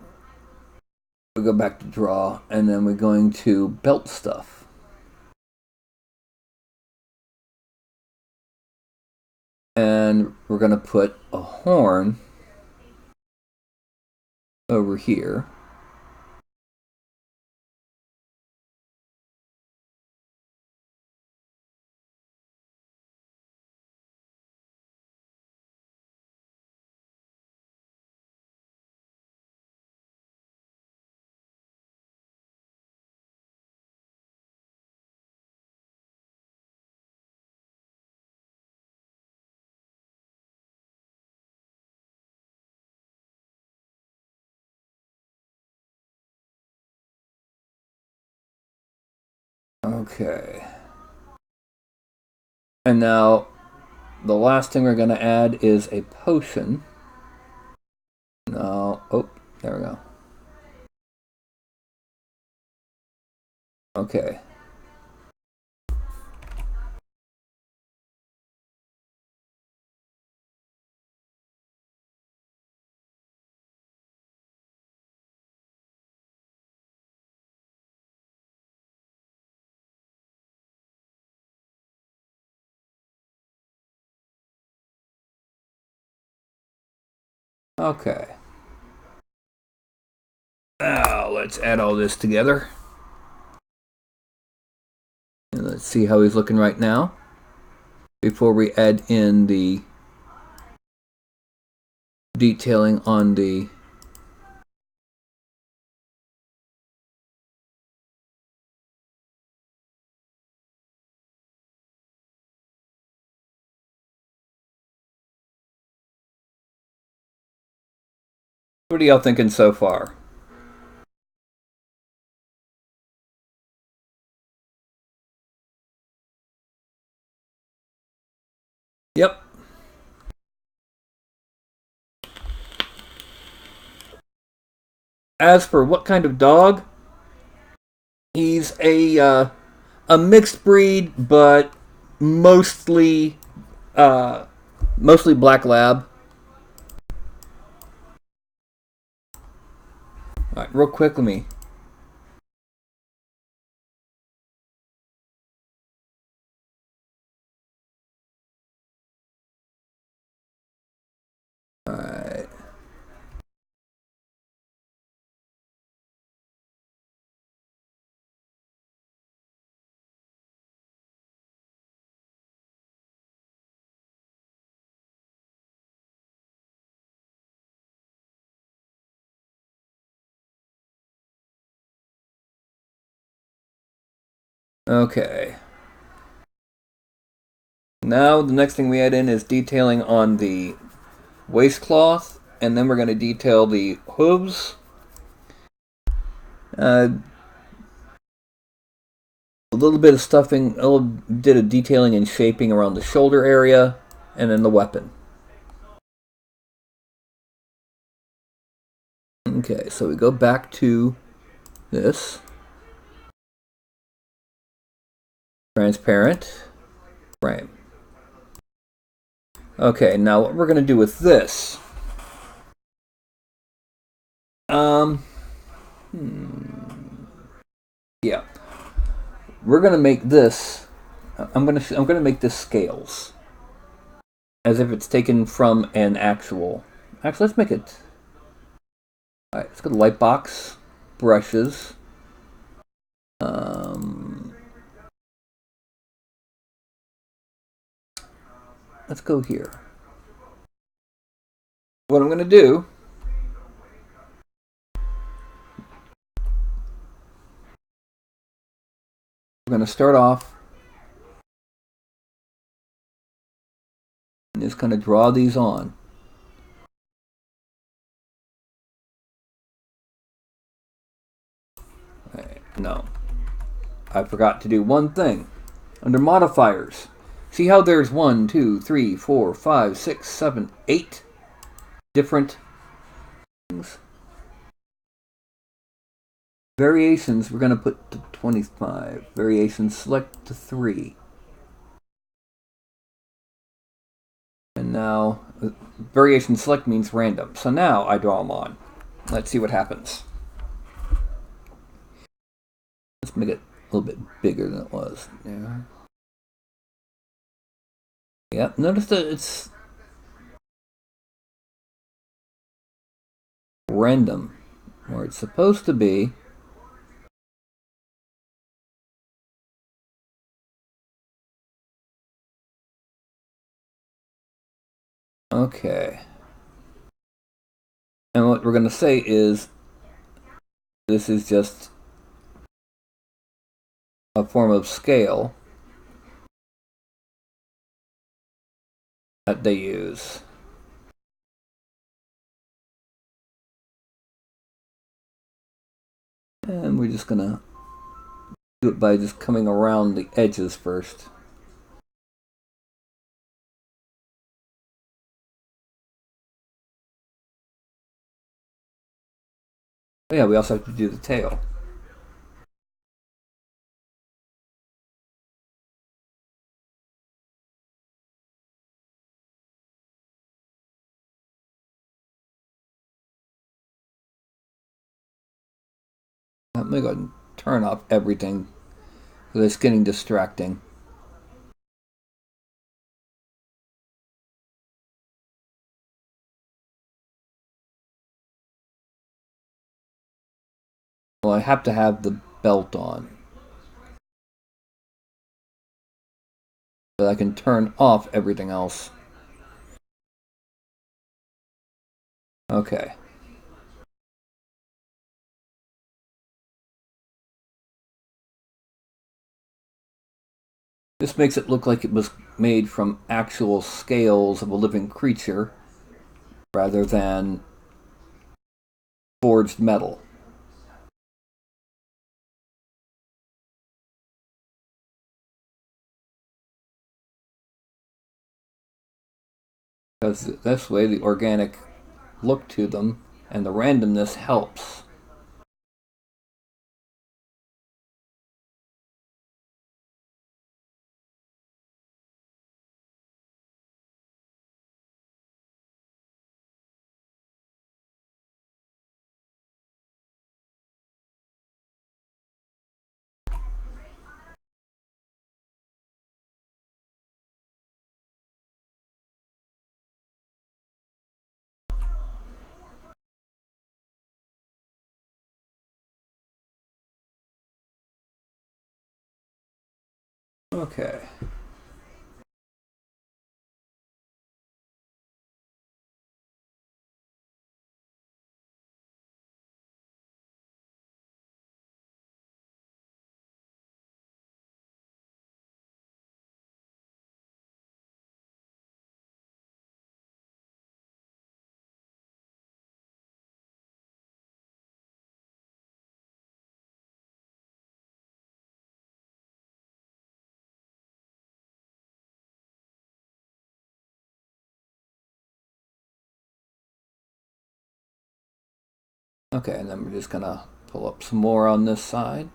we go back to draw, and then we're going to belt stuff. And we're going to put a horn over here. Okay. And now the last thing we're going to add is a potion. No, oh, there we go. Okay. Okay. Now let's add all this together. And let's see how he's looking right now before we add in the detailing on the What are y'all thinking so far? Yep. As for what kind of dog, he's a mixed breed, but mostly mostly black lab. All right, real quick, let me. All right. Okay. Now the next thing we add in is detailing on the waistcloth, and then we're going to detail the hooves. A little bit of stuffing, a little bit of detailing and shaping around the shoulder area, and then the weapon. Okay, so we go back to this. Transparent frame. Okay, now what we're going to do with this. Yeah. We're going to make this I'm going to make this scales as if it's taken from an actual. Actually, let's make it. All right, let's go to light box, brushes. Let's go here. What I'm going to do, we're going to start off and just kind of draw these on. Okay, no. I forgot to do one thing. Under modifiers, see how there's 1, 2, 3, 4, 5, 6, 7, 8 different things? Variations, we're going to put to 25. Variations, select to 3. And Now, variation select means random. So now I draw them on. Let's see what happens. Let's make it a little bit bigger than it was. Yeah. Yep. Notice that it's random where it's supposed to be. Okay. And what we're going to say is this is just a form of scale that they use. And we're just going to do it by just coming around the edges first. Oh yeah, we also have to do the tail. I'm going to go ahead and turn off everything because it's getting distracting. Well, I have to have the belt on. So I can turn off everything else. Okay. This makes it look like it was made from actual scales of a living creature rather than forged metal. Because this way the organic look to them and the randomness helps. Okay. Okay, and then we're just gonna pull up some more on this side.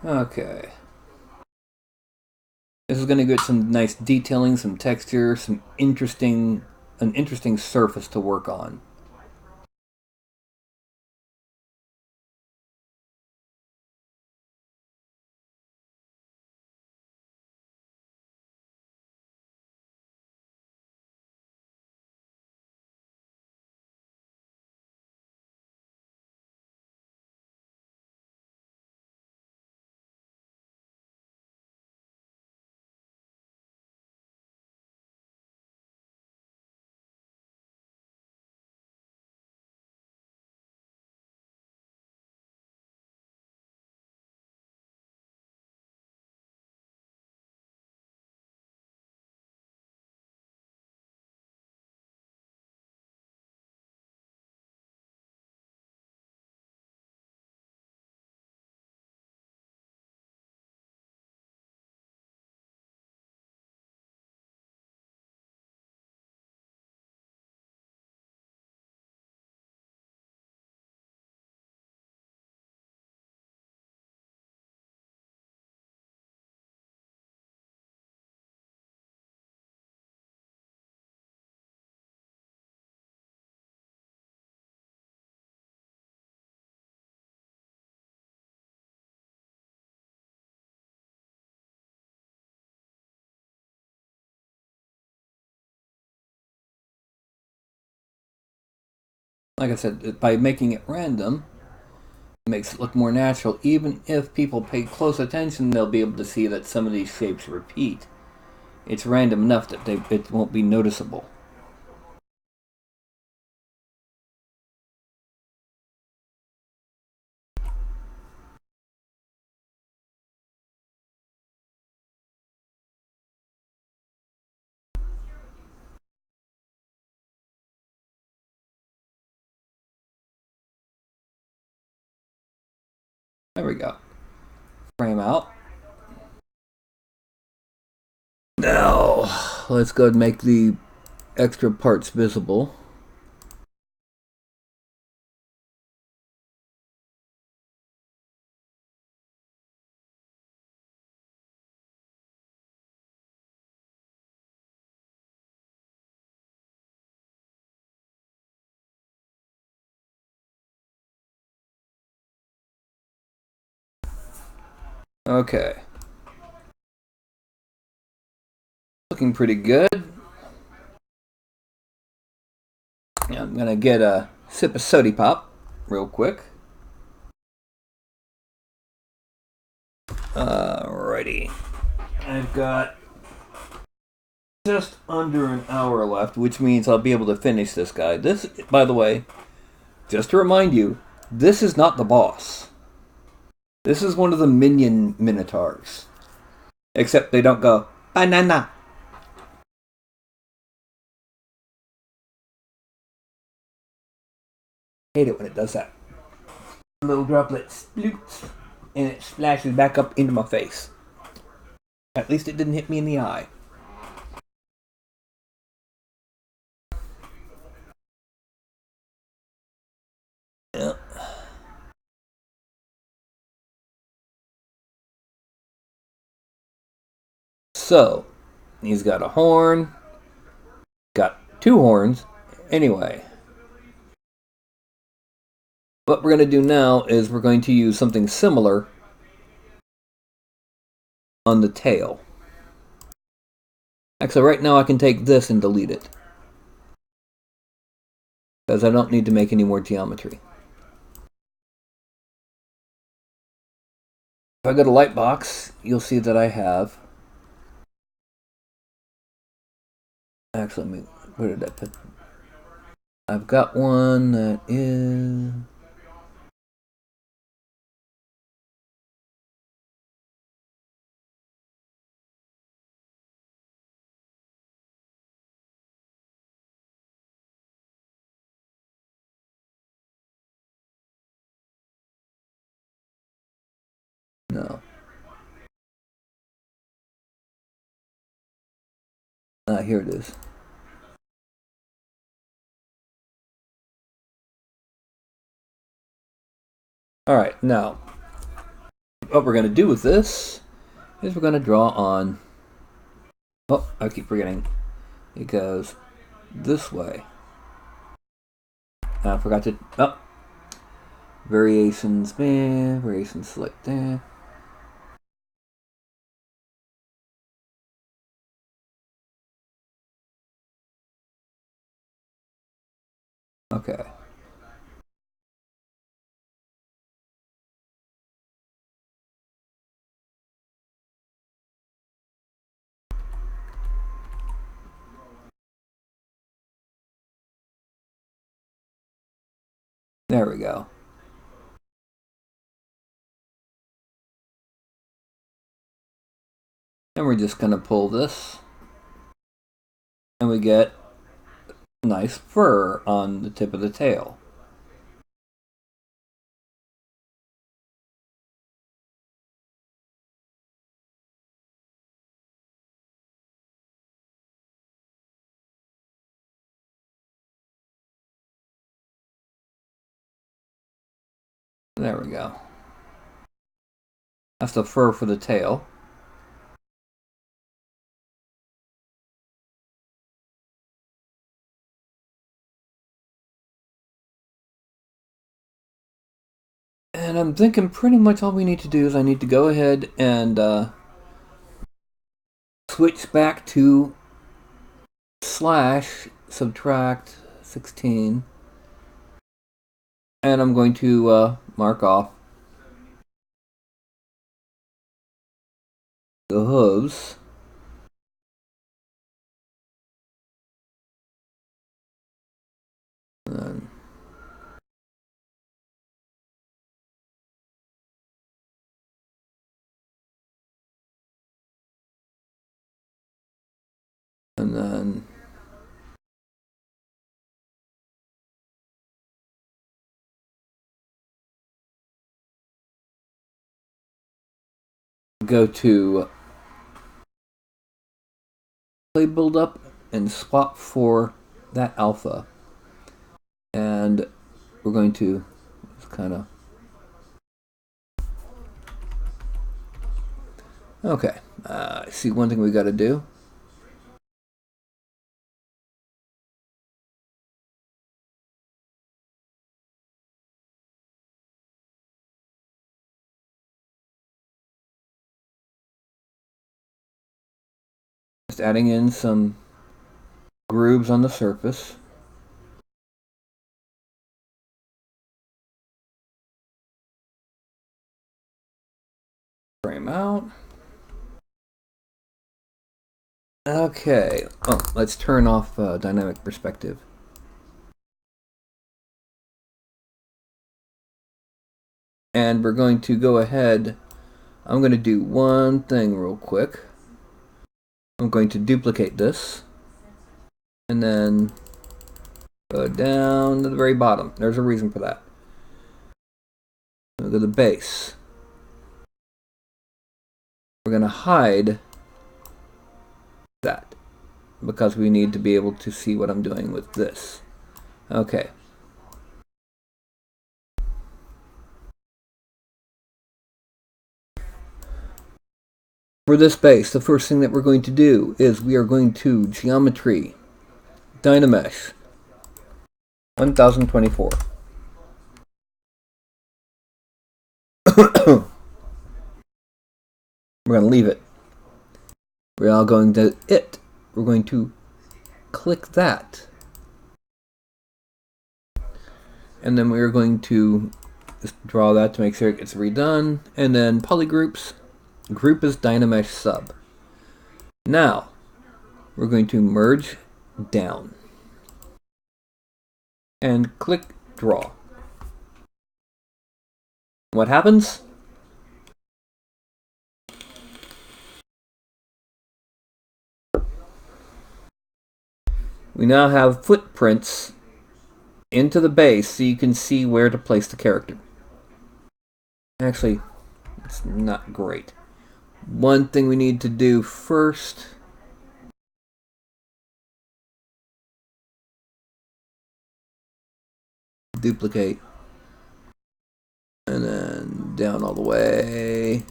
Okay. This is going to get some nice detailing, some texture, an interesting surface to work on. Like I said, by making it random, it makes it look more natural. Even if people pay close attention, they'll be able to see that some of these shapes repeat. It's random enough that it won't be noticeable. There we go. Frame out. Now, let's go ahead and make the extra parts visible. Okay. Looking pretty good. Now I'm gonna get a sip of sody pop real quick. Alrighty. I've got just under an hour left, which means I'll be able to finish this guy. This, by the way, just to remind you, this is not the boss. This is one of the minion Minotaurs. Except they don't go, banana. I hate it when it does that. A little droplet sploots, and it splashes back up into my face. At least it didn't hit me in the eye. Yeah. So, he's got a horn. Got two horns. Anyway. What we're going to do now is we're going to use something similar on the tail. Actually, right now I can take this and delete it. Because I don't need to make any more geometry. If I go to Lightbox, you'll see that I have... Actually, where did I put... I've got one that is... No. Here it is. Alright, now, what we're going to do with this is we're going to draw on... Oh, I keep forgetting. It goes this way. I forgot to... Oh. Variations, man. Variations select there. Okay. There we go. And we're just going to pull this. And we get nice fur on the tip of the tail. There we go. That's the fur for the tail. And I'm thinking pretty much all we need to do is I need to go ahead and switch back to / subtract 16 And I'm going to mark off the hooves. And then go to play build up and swap for that alpha. And we're going to just kind of... Okay, I see one thing we got to do. Just adding in some grooves on the surface. Frame out. Okay, let's turn off dynamic perspective. And we're going to go ahead. I'm going to do one thing real quick. I'm going to duplicate this. And then go down to the very bottom. There's a reason for that. Go to the base. We're going to hide that because we need to be able to see what I'm doing with this. Okay. For this base, the first thing that we're going to do is we are going to Geometry, Dynamesh, 1024. We're going to leave it. We're now going to it. We're going to click that. And then we're going to just draw that to make sure it gets redone. And then polygroups. Group is Dynamesh sub. Now, we're going to merge down. And click draw. What happens? We now have footprints into the base so you can see where to place the character. Actually, it's not great. One thing we need to do first duplicate and then down all the way.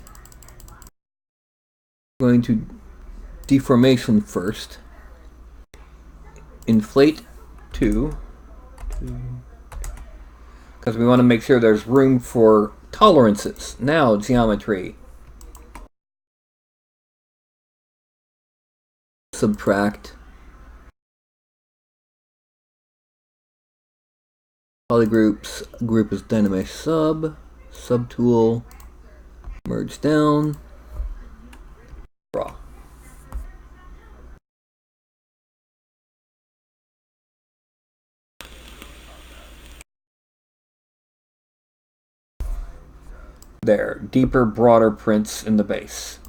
Going to deformation first. Inflate 2 because we want to make sure there's room for tolerances. Now geometry. Subtract. Polygroups. Group is Dynamesh sub. Subtool. Merge down. Draw. There, deeper, broader prints in the base.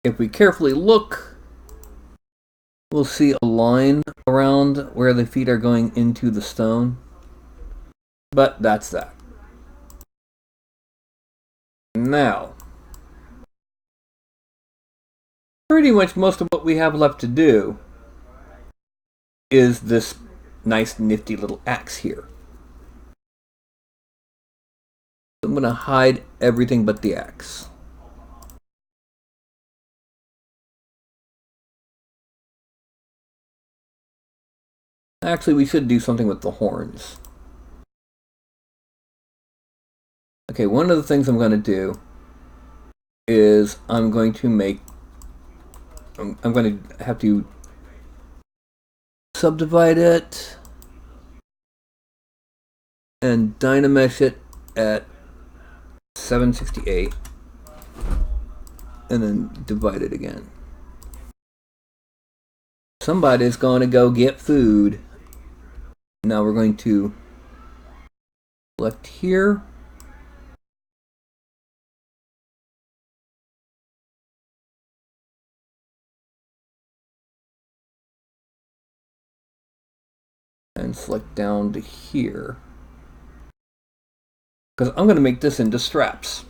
If we carefully look, we'll see a line around where the feet are going into the stone. But that's that. Now, pretty much most of what we have left to do is this nice nifty little axe here. I'm going to hide everything but the axe. Actually, we should do something with the horns. Okay, one of the things I'm going to do is I'm going to have to subdivide it. and dynamesh it at 768, and then divide it again. Somebody's going to go get food. Now we're going to select here. And select down to here. Because I'm going to make this into straps.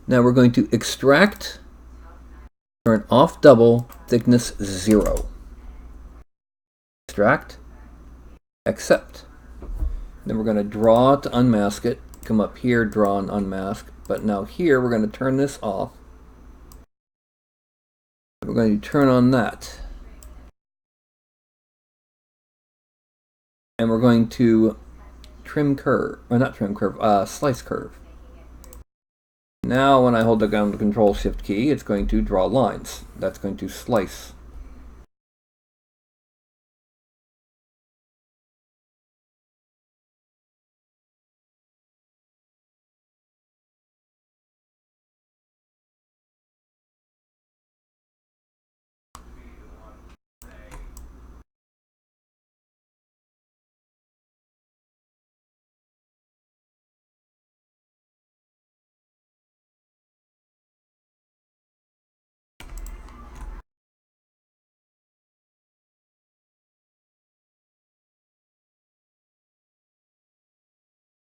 Now we're going to extract, turn off double, thickness 0. Extract, accept. Then we're going to draw to unmask it, come up here, draw and unmask. But now here we're going to turn this off. We're going to turn on that. And we're going to trim curve, or not trim curve, slice curve. Now when I hold down the Control Shift key, it's going to draw lines. That's going to slice.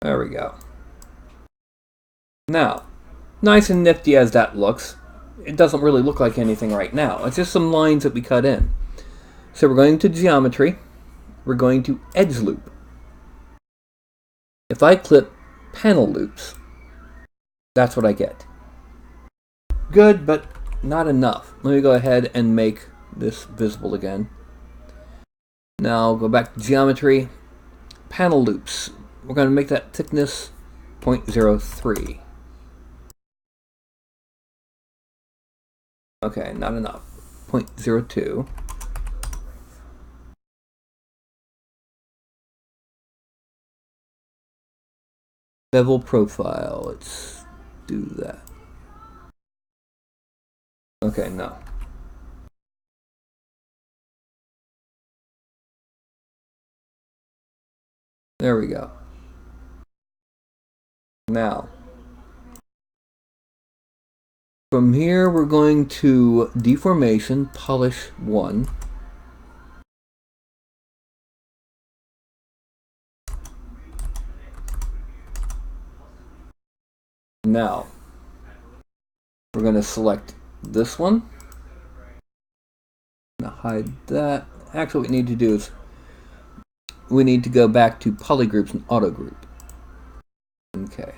There we go. Now, nice and nifty as that looks, it doesn't really look like anything right now. It's just some lines that we cut in. So we're going to geometry. We're going to edge loop. If I clip panel loops, that's what I get. Good, but not enough. Let me go ahead and make this visible again. Now go back to geometry, panel loops. We're going to make that thickness 0.03. Okay, not enough. 0.02. Bevel profile. Let's do that. Okay, no. There we go. Now, from here we're going to deformation, polish 1. Now, we're going to select this one. I'm going to hide that. Actually, what we need to do is we need to go back to polygroups and auto group. Okay,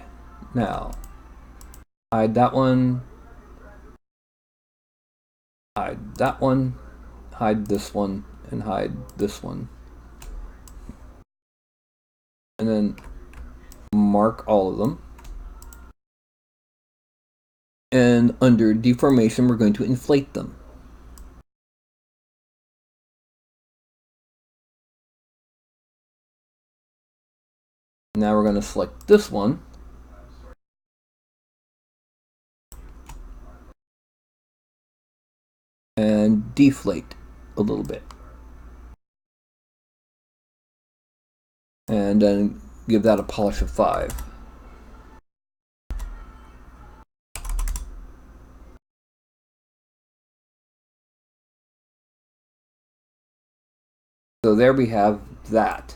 now hide that one, hide that one, hide this one, and hide this one. And then mark all of them. And under deformation, we're going to inflate them. Now we're going to select this one. And deflate a little bit. And then give that a polish of 5. So there we have that.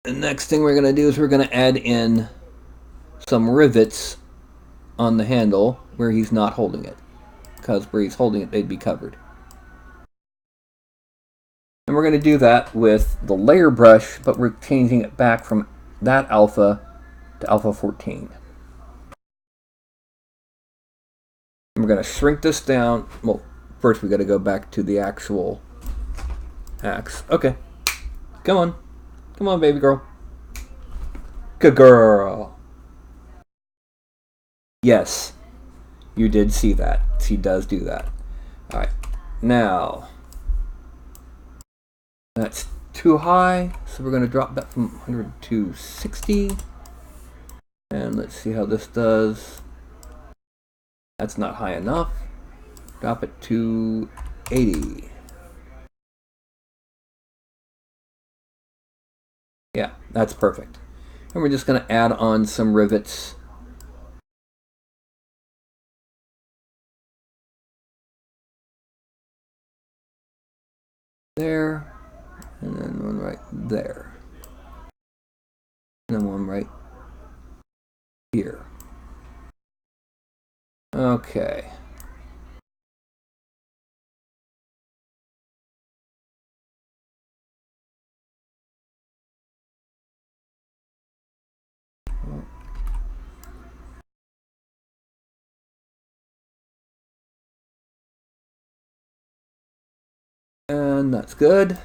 The next thing we're going to do is we're going to add in some rivets on the handle where he's not holding it. Because where he's holding it, they'd be covered. And we're going to do that with the layer brush, but we're changing it back from that alpha to alpha 14. And we're going to shrink this down. Well, first we got to go back to the actual axe. Okay. Come on. Come on, baby girl. Good girl. Yes. You did see that. She does do that. Alright. Now, let's too high, so we're going to drop that from 100 to 60. And let's see how this does. That's not high enough. Drop it to 80. Yeah, that's perfect. And we're just going to add on some rivets. There. And then one right there. And then one right here. Okay. And that's good.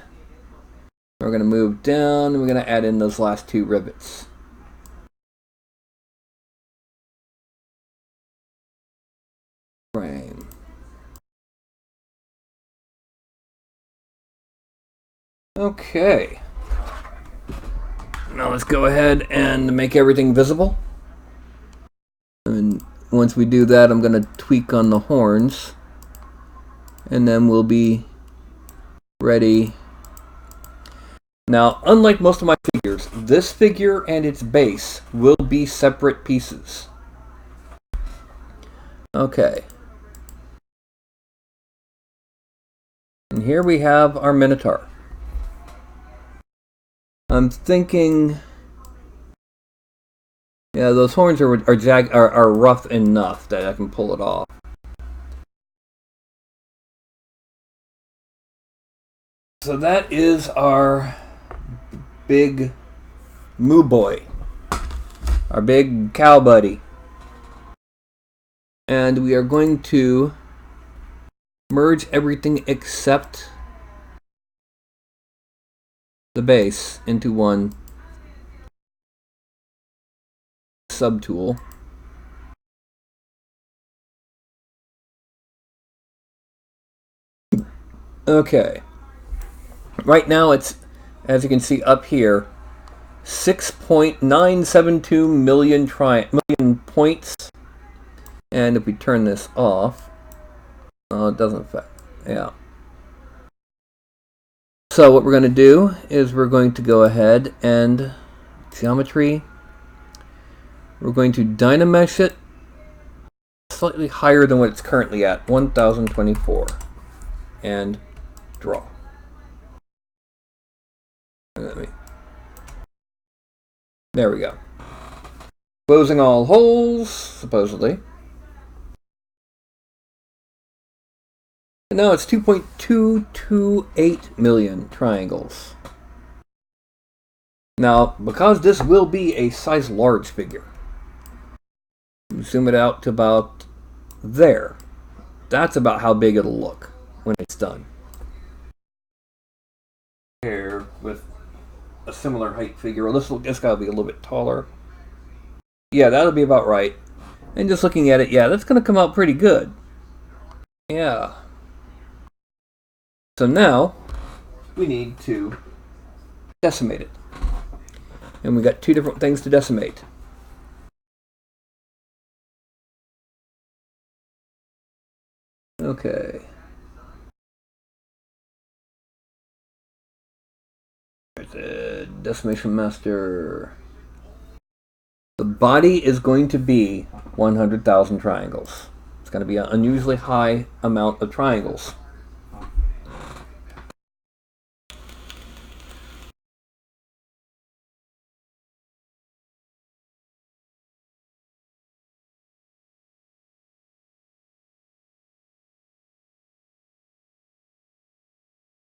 We're going to move down and we're going to add in those last two rivets. Frame. Okay. Now let's go ahead and make everything visible. And once we do that, I'm going to tweak on the horns. And then we'll be ready. Now, unlike most of my figures, this figure and its base will be separate pieces. Okay. And here we have our Minotaur. I'm thinking, yeah, those horns are rough enough that I can pull it off. So that is our big moo boy, our big cow buddy, and we are going to merge everything except the base into one subtool. Okay. Right now it's, as you can see up here, 6.972 million points. And if we turn this off, it doesn't affect. Yeah. So what we're going to do is we're going to go ahead and geometry. We're going to dynamesh it slightly higher than what it's currently at, 1024, and draw. There we go. Closing all holes, supposedly. And now it's 2.228 million triangles. Now, because this will be a size large figure, zoom it out to about there. That's about how big it'll look when it's done. Here with a similar height figure. Well, this guy will be a little bit taller. Yeah, that'll be about right. And just looking at it, yeah, that's going to come out pretty good. Yeah. So now we need to decimate it. And we got two different things to decimate. Okay. The decimation master. The body is going to be 100,000 triangles. It's going to be an unusually high amount of triangles.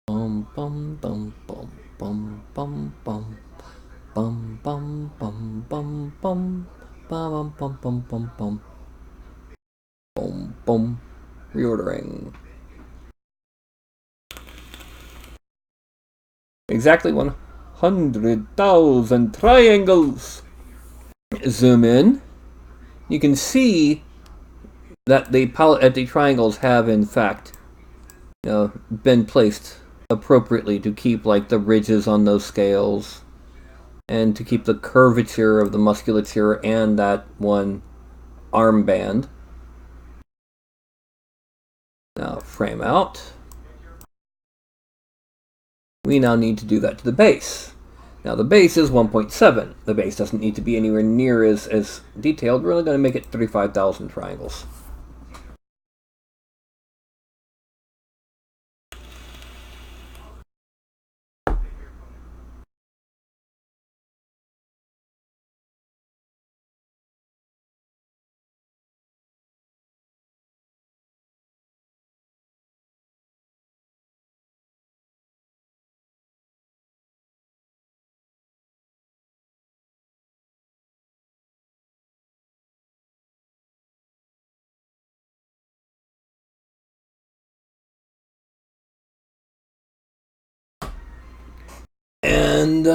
Bum bum bum bum bum bum bum bum bum bum bum bum bum bum bum bum bum bum bum. Reordering. Exactly 100,000 triangles. Zoom in. You can see that the triangles have in fact been placed appropriately to keep like the ridges on those scales and to keep the curvature of the musculature and that one armband. Now frame out. We now need to do that to the base. Now the base is 1.7. The base doesn't need to be anywhere near as detailed. We're only going to make it 35,000 triangles. And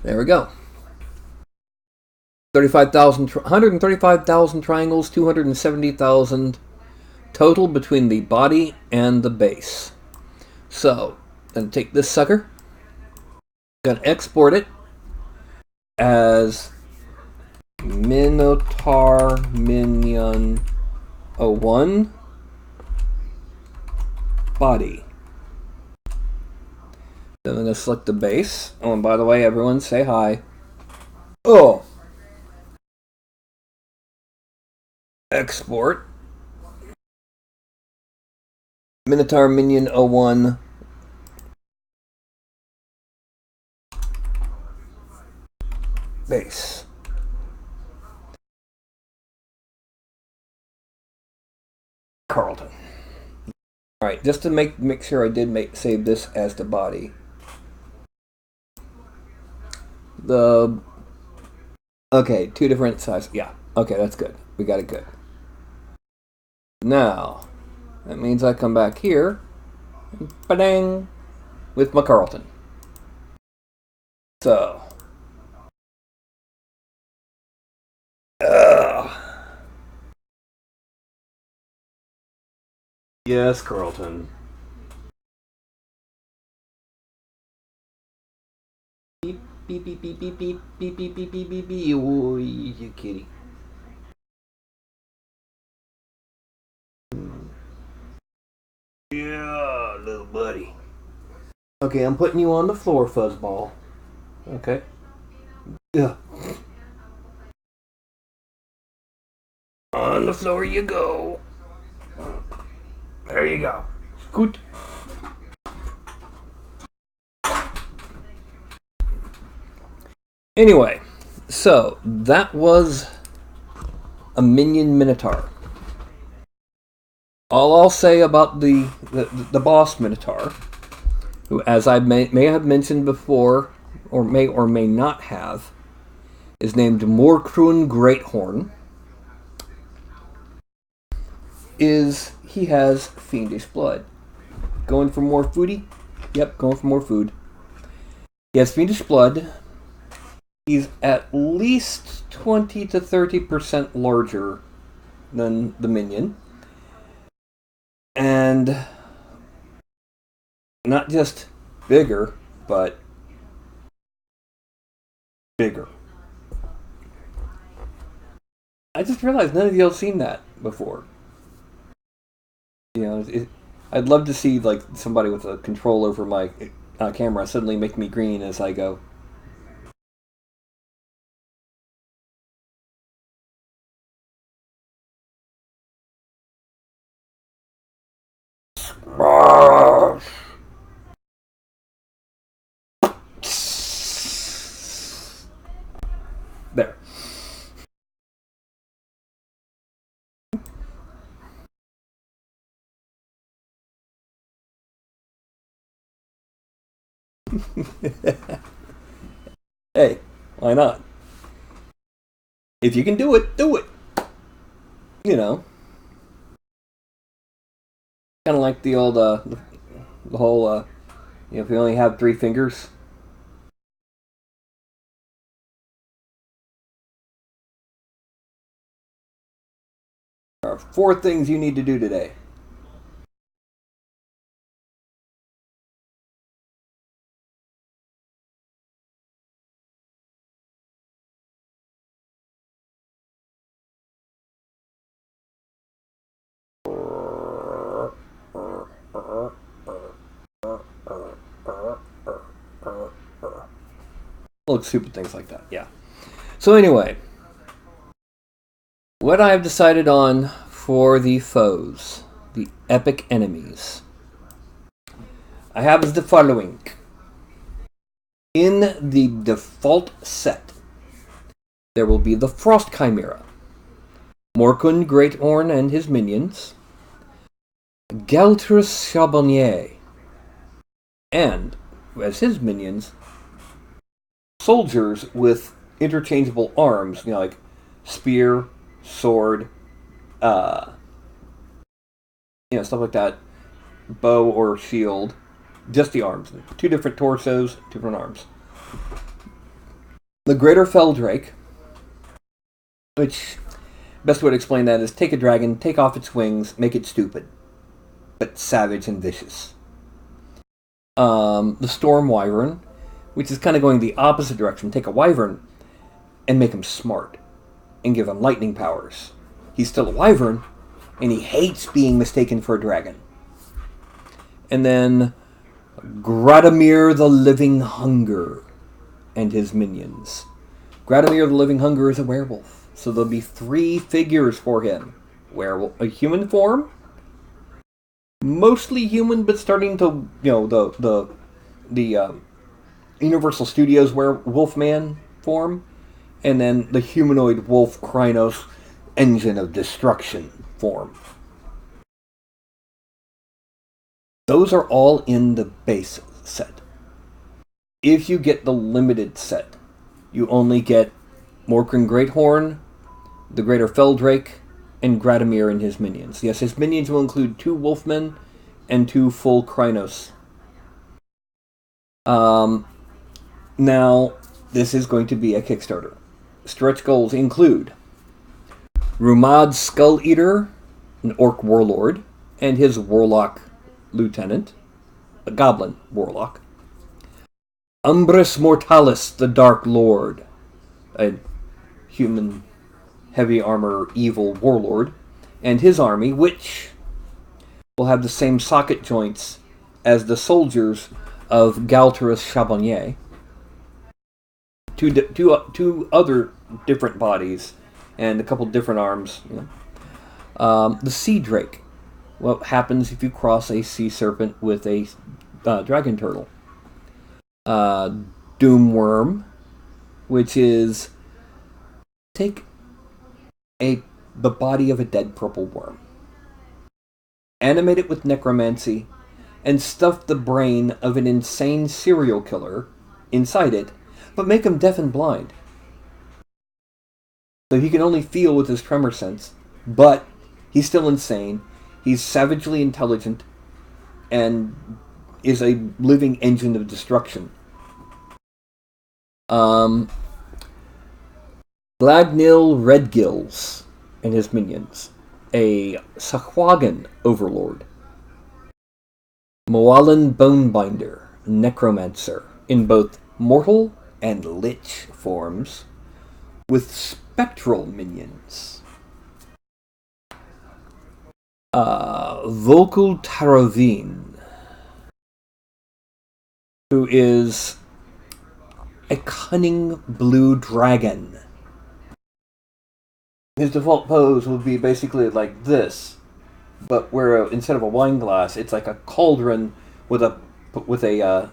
there we go. 135,000 triangles, 270,000 total between the body and the base. So, I'm going to take this sucker, going to export it as Minotaur Minion 01 body. Then I'm going to select the base. Oh, and by the way, everyone say hi. Oh! Export. Minotaur Minion 01 base. Carlton. Alright, just to make sure I did save this as the body. Okay, two different sizes. Yeah, okay, that's good. We got it good. Now, that means I come back here, ba-dang, with my Carlton. So, yes, Carlton. Beep, beep, beep, beep, beep, beep, beep, beep, beep, beep, beep, beep. Oh, you kitty. Yeah, little buddy. Okay, I'm putting you on the floor, fuzzball. Okay. Yeah. On the floor you go. There you go. Scoot. Anyway, so that was a minion Minotaur. All I'll say about the boss Minotaur, who, as I may have mentioned before, or may not have, is named Morkrun Greathorn, is he has fiendish blood. Going for more foodie? Yep, going for more food. He has fiendish blood. He's at least 20 to 30% larger than the minion. And not just bigger, but bigger. I just realized none of y'all seen that before. You know, I'd love to see like somebody with a control over my camera suddenly make me green as I go. There. Hey, why not? If you can do it, do it. You know, kind of like the old the whole you know, if you only have 3 fingers. There are 4 things you need to do today. Little stupid things like that, yeah. So anyway, what I've decided on for the foes, the epic enemies, I have is the following. In the default set, there will be the Frost Chimera, Morkun Greathorn and his minions, Galtrus Charbonnier, and, as his minions, soldiers with interchangeable arms, like spear, sword, stuff like that, bow or shield, just the arms. 2 different torsos, different arms. The Greater Feldrake, which, best way to explain that is take a dragon, take off its wings, make it stupid, but savage and vicious. The Storm Wyvern, which is kind of going the opposite direction. Take a wyvern and make him smart and give him lightning powers. He's still a wyvern, and he hates being mistaken for a dragon. And then Gradomir the Living Hunger and his minions. Gradomir the Living Hunger is a werewolf, so there'll be 3 figures for him. Werewolf, a human form, mostly human, but starting to, the Universal Studios Wolfman form, and then the humanoid wolf Krynos Engine of Destruction form. Those are all in the base set. If you get the limited set, you only get Morkun Greathorn, the Greater Feldrake, and Gradomir and his minions. Yes, his minions will include 2 wolfmen and 2 full Krynos. Now, this is going to be a Kickstarter. Stretch goals include Rumad Skull Eater, an Orc Warlord, and his Warlock Lieutenant, a Goblin Warlock. Umbris Mortalis, the Dark Lord, a human heavy armor evil warlord, and his army, which will have the same socket joints as the soldiers of Galterus Charbonnier. Two other different bodies and a couple different arms. The Sea Drake. What happens if you cross a sea serpent with a dragon turtle? Doomworm, which is take the body of a dead purple worm, animate it with necromancy, and stuff the brain of an insane serial killer inside it, but make him deaf and blind. So he can only feel with his tremor sense, but he's still insane. He's savagely intelligent and is a living engine of destruction. Glagnil Redgills and his minions. A Sahuagin Overlord. Moalan Bonebinder, Necromancer, in both mortal and lich forms, with spectral minions. Vokul Tarovin, who is a cunning blue dragon. His default pose would be basically like this, but where instead of a wine glass, it's like a cauldron with a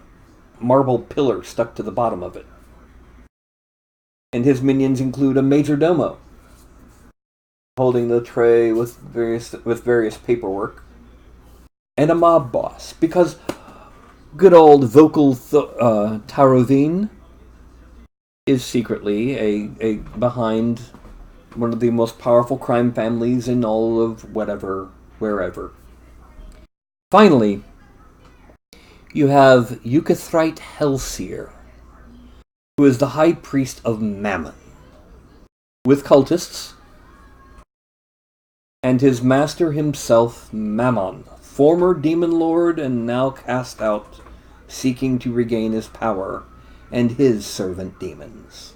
marble pillar stuck to the bottom of it. And his minions include a major domo, holding the tray with various paperwork, and a mob boss, because good old Vokul Tarovin is secretly a behind one of the most powerful crime families in all of wherever. Finally, you have Eucathrite Hellseer, who is the high priest of Mammon, with cultists, and his master himself, Mammon, former demon lord and now cast out, seeking to regain his power, and his servant demons.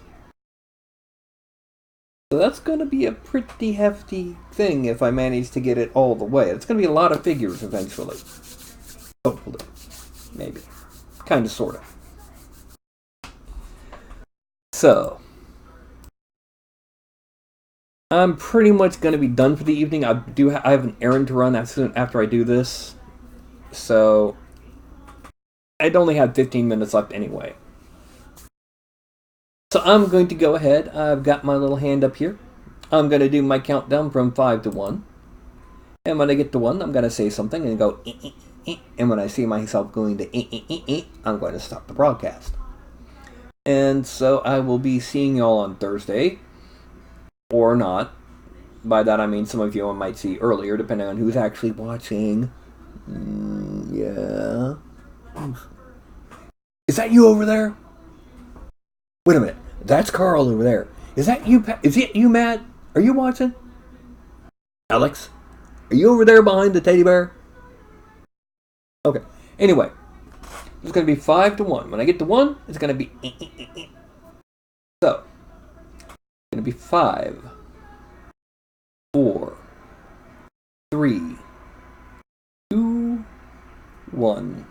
So that's going to be a pretty hefty thing if I manage to get it all the way. It's going to be a lot of figures eventually. Hopefully. Maybe. Kind of, sort of. So, I'm pretty much going to be done for the evening. I have an errand to run after I do this. So, I'd only have 15 minutes left anyway. So I'm going to go ahead. I've got my little hand up here. I'm going to do my countdown from 5 to 1. And when I get to 1, I'm going to say something and go, and when I see myself going to, I'm going to stop the broadcast. And so I will be seeing y'all on Thursday, or not. By that I mean some of you I might see earlier, depending on who's actually watching. Yeah. Is that you over there? Wait a minute. That's Carl over there. Is that you? Is it you, Matt? Are you watching? Alex? Are you over there behind the teddy bear? Okay. Anyway. It's going to be 5 to 1. When I get to 1, it's going to be... So. It's going to be 5, 4, 3, 2, 1.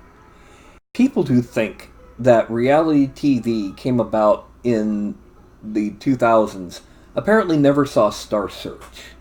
People who think that reality TV came about in the 2000s apparently never saw Star Search.